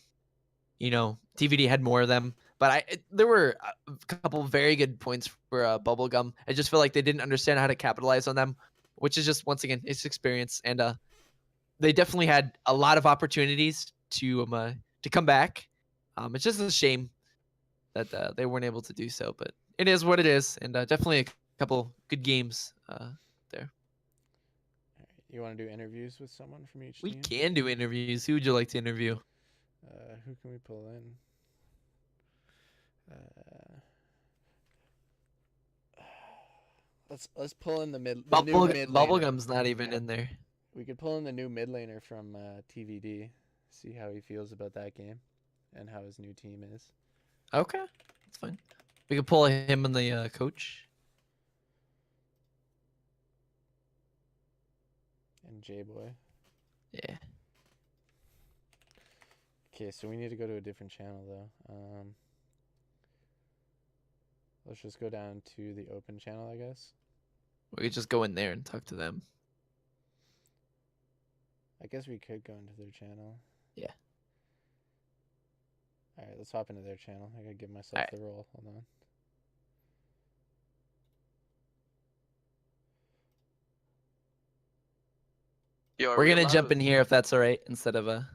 had more of them. But there were a couple very good points for Bubblegum. I just feel like they didn't understand how to capitalize on them, which is just, once again, it's experience. And they definitely had a lot of opportunities to come back. It's just a shame that they weren't able to do so. But it is what it is, and definitely a couple good games there. You want to do interviews with someone from each team? We can do interviews. Who would you like to interview? Who can we pull in? Let's pull in the mid. Bubblegum's not even in there. We could pull in the new mid laner from TVD, see how he feels about that game, and how his new team is. Okay, that's fine. We could pull him and the coach. And J-Boy. Yeah. Okay, so we need to go to a different channel though. Let's just go down to the open channel, I guess. We could just go in there and talk to them. I guess we could go into their channel. Yeah. Alright, let's hop into their channel. I gotta give myself the role. Hold on. We're gonna jump in here if that's alright, instead of having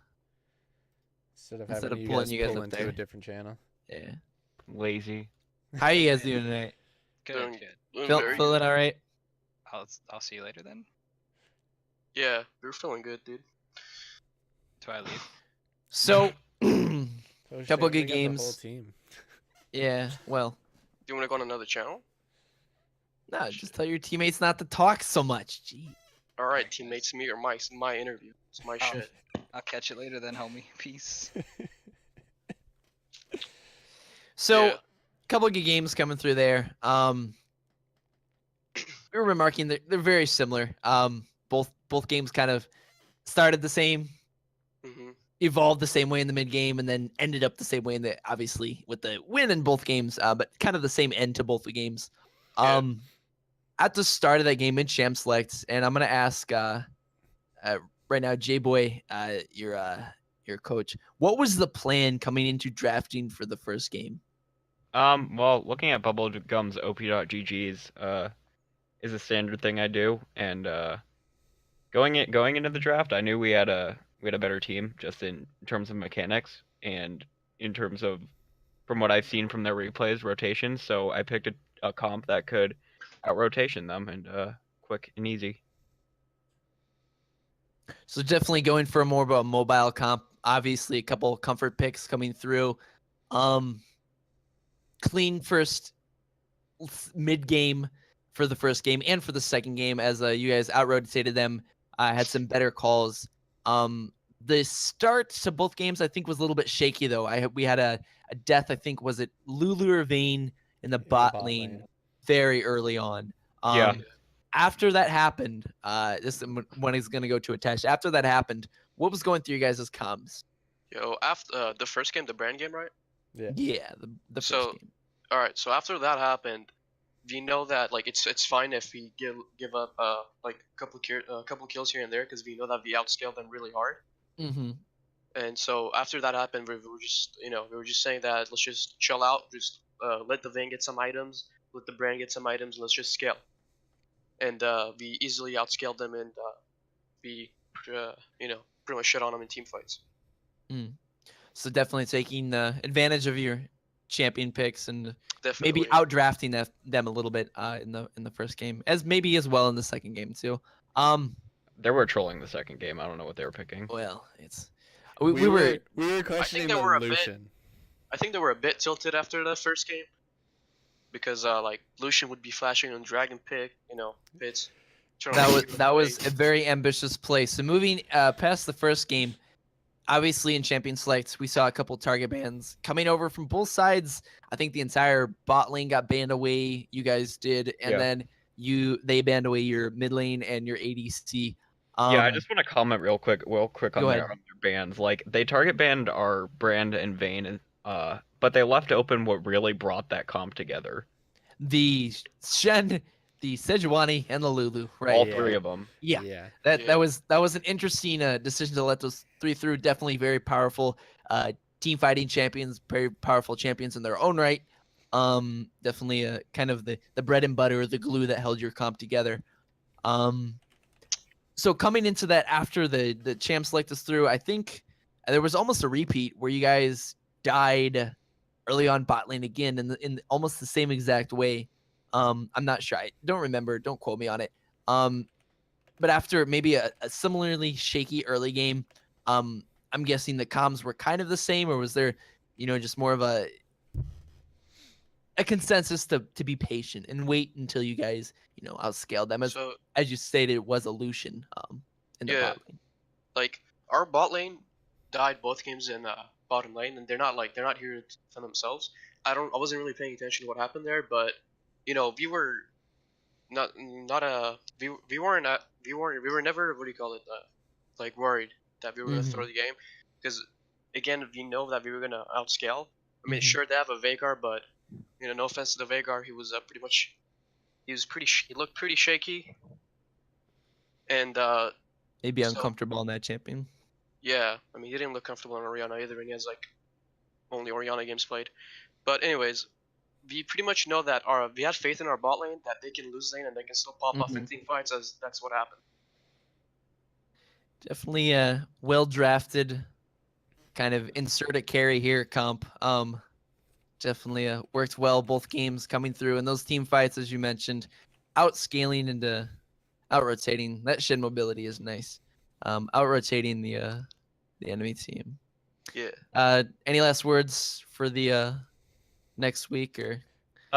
you guys pull into a different channel. Yeah. Lazy. How are you guys doing tonight? Good, good. Feeling all right? I'll see you later then. Yeah, you're feeling good, dude. Do I leave? So, Oh, couple shit, good they got the whole games. team. Yeah, well, Do you want to go on another channel? no, just tell your teammates not to talk so much. Gee. All right, Alright, teammates, me or my interview. It's my shit. I'll catch you later then, homie. Peace. So, Yeah. couple good games coming through there. We were remarking that they're very similar. Both games kind of started the same, Mm-hmm. evolved the same way in the mid game, and then ended up the same way in the obviously with the win in both games. But kind of the same end to both the games. Yeah. At the start of that game in Champ Select, and I'm gonna ask right now, J Boy, your coach. What was the plan coming into drafting for the first game? Well, looking at Bubblegum's op.gg's is a standard thing I do, and going into the draft, I knew we had a better team just in terms of mechanics and in terms of from what I've seen from their replays rotations. So I picked a comp that could out rotation them and quick and easy. So definitely going for more of a mobile comp. Obviously, a couple comfort picks coming through. Clean first mid game for the first game and for the second game, as you guys out rotated them. Had some better calls. The start to both games, I think, was a little bit shaky though. We had a death. I think was it Lulu or Vayne in the bot lane very early on. Yeah. After that happened, this one is going to go to attach. After that happened, what was going through you guys' comms? Yo, after the first game, the brand game, right? Yeah, the first So, game. all right. So after that happened, we know that like it's fine if we give up like a couple kills here and there because we know that we outscaled them really hard. Mm-hmm. And so after that happened, we were just we were just saying that let's just chill out, just let the Vayne get some items, let the brand get some items, and let's just scale. And we easily outscaled them, and we pretty much shit on them in team fights. So definitely taking advantage of your champion picks and Definitely. maybe outdrafting them a little bit in the first game, as maybe as well in the second game too. They were trolling the second game. I don't know what they were picking. Well, it's We were questioning they the were Lucian. I think they were a bit tilted after the first game because like Lucian would be flashing on Dragon Pick, bits. That was a very ambitious play. So moving past the first game, obviously in Champion Select, we saw a couple target bans coming over from both sides. I think the entire bot lane got banned away. You guys did, and then they banned away your mid lane and your ADC. Yeah, I just want to comment real quick on Go their ahead. bans. Like they target banned our brand and Vayne, and but they left open what really brought that comp together. The Shen, the Sejuani, and the Lulu, right? All three of them. Yeah. That was an interesting decision to let those three through. Definitely very powerful team fighting champions, very powerful champions in their own right. Definitely kind of the bread and butter, the glue that held your comp together. So coming into that after the champ select us through, I think there was almost a repeat where you guys died early on bot lane again in almost the same exact way. I'm not sure. I don't remember. Don't quote me on it. But after maybe a similarly shaky early game, I'm guessing the comms were kind of the same, or was there, just more of a consensus to be patient and wait until you guys, outscaled them as you stated, it was a Lucian in the bot lane. Like our bot lane died both games in bottom lane, and they're not here for themselves. I wasn't really paying attention to what happened there, but we were we were never, what do you call it, like worried that we were gonna throw the game, because again we know that we were gonna outscale. I mean, sure they have a Veigar, but no offense to the Veigar, he looked pretty shaky, and maybe uncomfortable on that champion. Yeah, I mean, he didn't look comfortable on Orianna either, and he has like only Orianna games played. But anyways, we pretty much know that we had faith in our bot lane that they can lose lane and they can still pop off in team fights, as that's what happened. Definitely a well drafted kind of insert a carry here comp. definitely worked well both games coming through, and those team fights, as you mentioned, outscaling into out-rotating. That shin mobility is nice. Out-rotating the enemy team. Yeah. Any last words for the next week or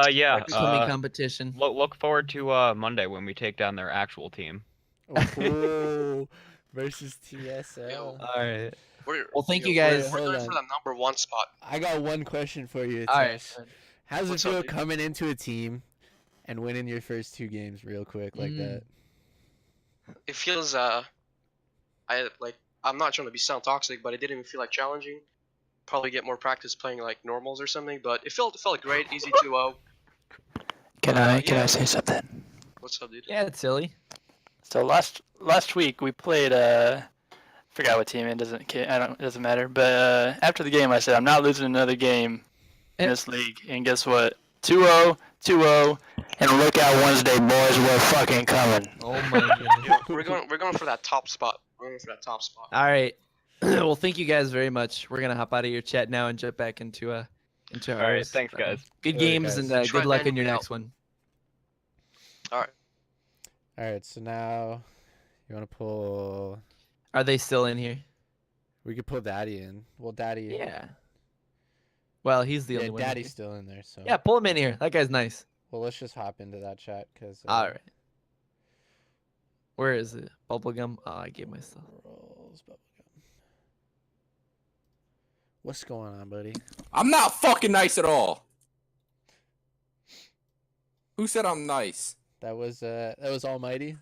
Yeah. upcoming competition? Look forward to Monday when we take down their actual team. Oh, versus TSL. Yo. All right. Well, thank you guys. We're Hold going on. for the #1 spot. I got one question for you, All right. Tesh. How's What's it feel up, dude? coming into a team and winning your first 2 games real quick like that? It feels I'm not trying to be sound toxic, but it didn't even feel like challenging. Probably get more practice playing like normals or something, but it felt great, easy 2-0. Can I say something? What's up, dude? Yeah, it's silly. So last week we played forgot what team it doesn't matter. But after the game I said I'm not losing another game in this league. And guess what? 2-0, 2-0, and look out Wednesday, boys, we're fucking coming. Oh my goodness. We're going for that top spot. We're going for that top spot. All right. Well, thank you guys very much. We're gonna hop out of your chat now and jump back into All right, ours. thanks guys. Good Later, games guys. and Try good luck banning in your me out. next one. Alright, so now you want to pull. Are they still in here? We could pull Daddy in. Well, Daddy. Yeah. Well, he's the Yeah, only one. in Daddy's here. still in there, so. Yeah, pull him in here. That guy's nice. Well, let's just hop into that chat because. All right. Where is it? Bubblegum. Oh, I gave myself. Rolls Bubblegum. What's going on, buddy? I'm not fucking nice at all. Who said I'm nice? That was Almighty.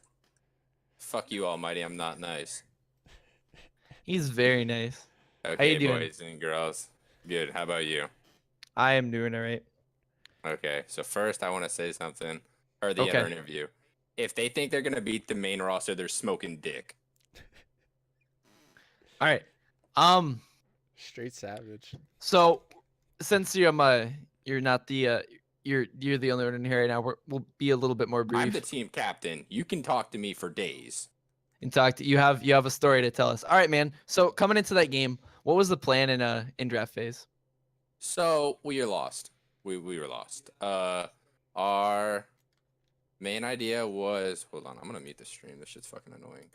Fuck you, Almighty. I'm not nice. He's very nice. Okay, you doing? boys and girls. Good. How about you? I am doing all right. Okay. So first, I want to say something. Or the Okay. other interview. If they think they're gonna beat the main roster, they're smoking dick. All right. Straight savage. So since you're not the you're the only one in here right now, we'll be a little bit more brief I'm the team captain. You can talk to me for days. and talk to you have a story to tell us. All right, man. So coming into that game, what was the plan in draft phase? So we are lost. We were lost. Our main idea was hold on. I'm gonna mute the stream. This shit's fucking annoying.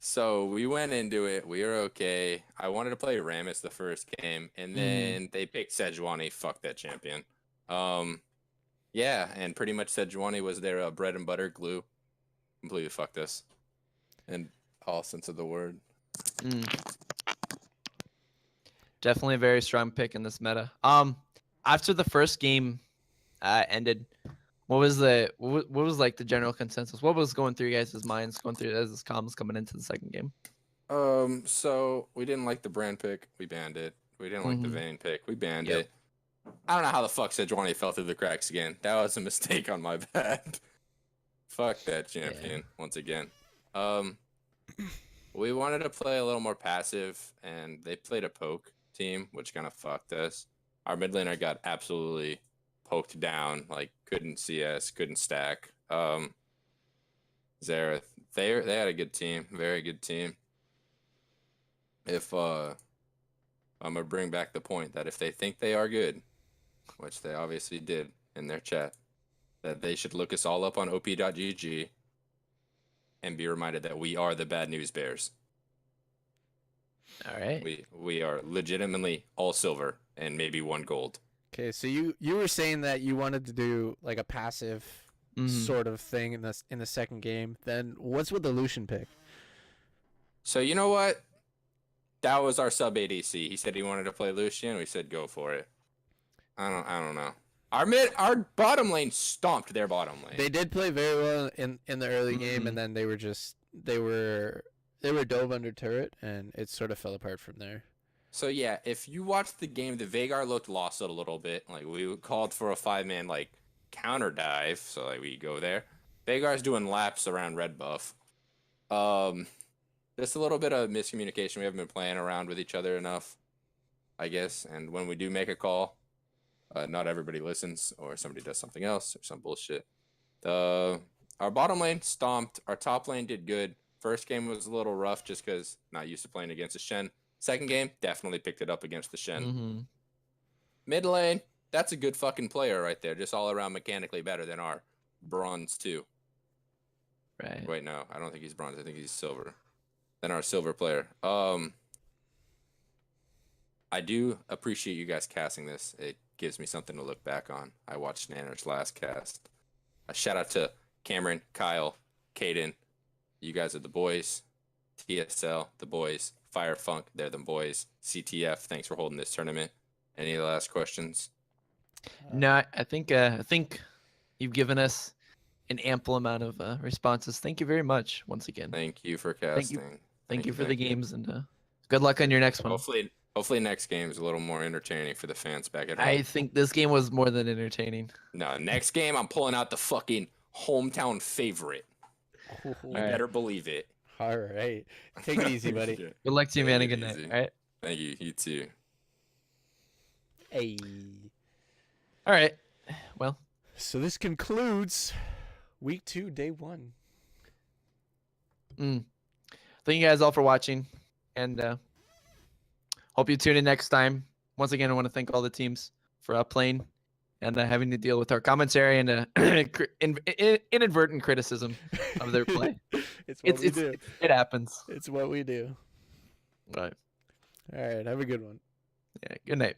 So we went into it. We were okay. I wanted to play Rammus the first game, and then they picked Sejuani. Fuck that champion. Yeah, and pretty much Sejuani was their bread and butter glue. Completely fucked us, in all sense of the word. Definitely a very strong pick in this meta. After the first game ended, what was like the general consensus? What was going through you guys' minds, going through as comms coming into the second game? So we didn't like the brand pick, we banned it. We didn't like the Mhm. Vayne pick, we banned Yep. it. I don't know how the fuck Sejuani fell through the cracks again. That was a mistake on my bad. Fuck that champion once again. We wanted to play a little more passive, and they played a poke team, which kind of fucked us. Our mid laner got absolutely poked down, like couldn't CS, couldn't stack. Zareth, they had a good team, very good team. If I'm gonna bring back the point that if they think they are good, which they obviously did in their chat, that they should look us all up on op.gg and be reminded that we are the bad news bears. All right. We are legitimately all silver and maybe 1 gold. Okay, so you were saying that you wanted to do like a passive sort of thing in the second game. Then what's with the Lucian pick? So you know what? That was our sub ADC. He said he wanted to play Lucian. We said go for it. I don't know. Our bottom lane stomped their bottom lane. They did play very well in the early game, and then they were dove under turret, and it sort of fell apart from there. So yeah, if you watch the game, the Veigar looked lost a little bit. Like we called for a 5-man like counter dive, so like we go there. Veigar's doing laps around red buff. Just a little bit of miscommunication. We haven't been playing around with each other enough, I guess. And when we do make a call, not everybody listens, or somebody does something else, or some bullshit. Our bottom lane stomped. Our top lane did good. First game was a little rough just because not used to playing against a Shen. Second game, definitely picked it up against the Shen. Mm-hmm. Mid lane, that's a good fucking player right there. Just all around mechanically better than our bronze 2. Right. Wait, no, I don't think he's bronze. I think he's silver. Than our silver player. I do appreciate you guys casting this. It gives me something to look back on. I watched Nanner's last cast. A shout out to Cameron, Kyle, Caden. You guys are the boys. TSL, the boys. Fire Funk, they're the boys. CTF, thanks for holding this tournament. Any last questions? No, I think you've given us an ample amount of responses. Thank you very much once again. Thank you for Thank you. casting. Thank you for the games, and good luck on your next one. Hopefully next game is a little more entertaining for the fans back at home. I think this game was more than entertaining. No, next game I'm pulling out the fucking hometown favorite. You better believe it. All right. Take it easy, buddy. Good luck to you, man, and good night. Easy. All right. Thank you. You too. Hey. All right. Well, So this concludes week 2, day 1. thank you guys all for watching, and hope you tune in next time. Once again, I want to thank all the teams for playing and having to deal with our commentary and inadvertent criticism of their play. It's what we do. It happens. It's what we do. Right. All right. Have a good one. Yeah. Good night.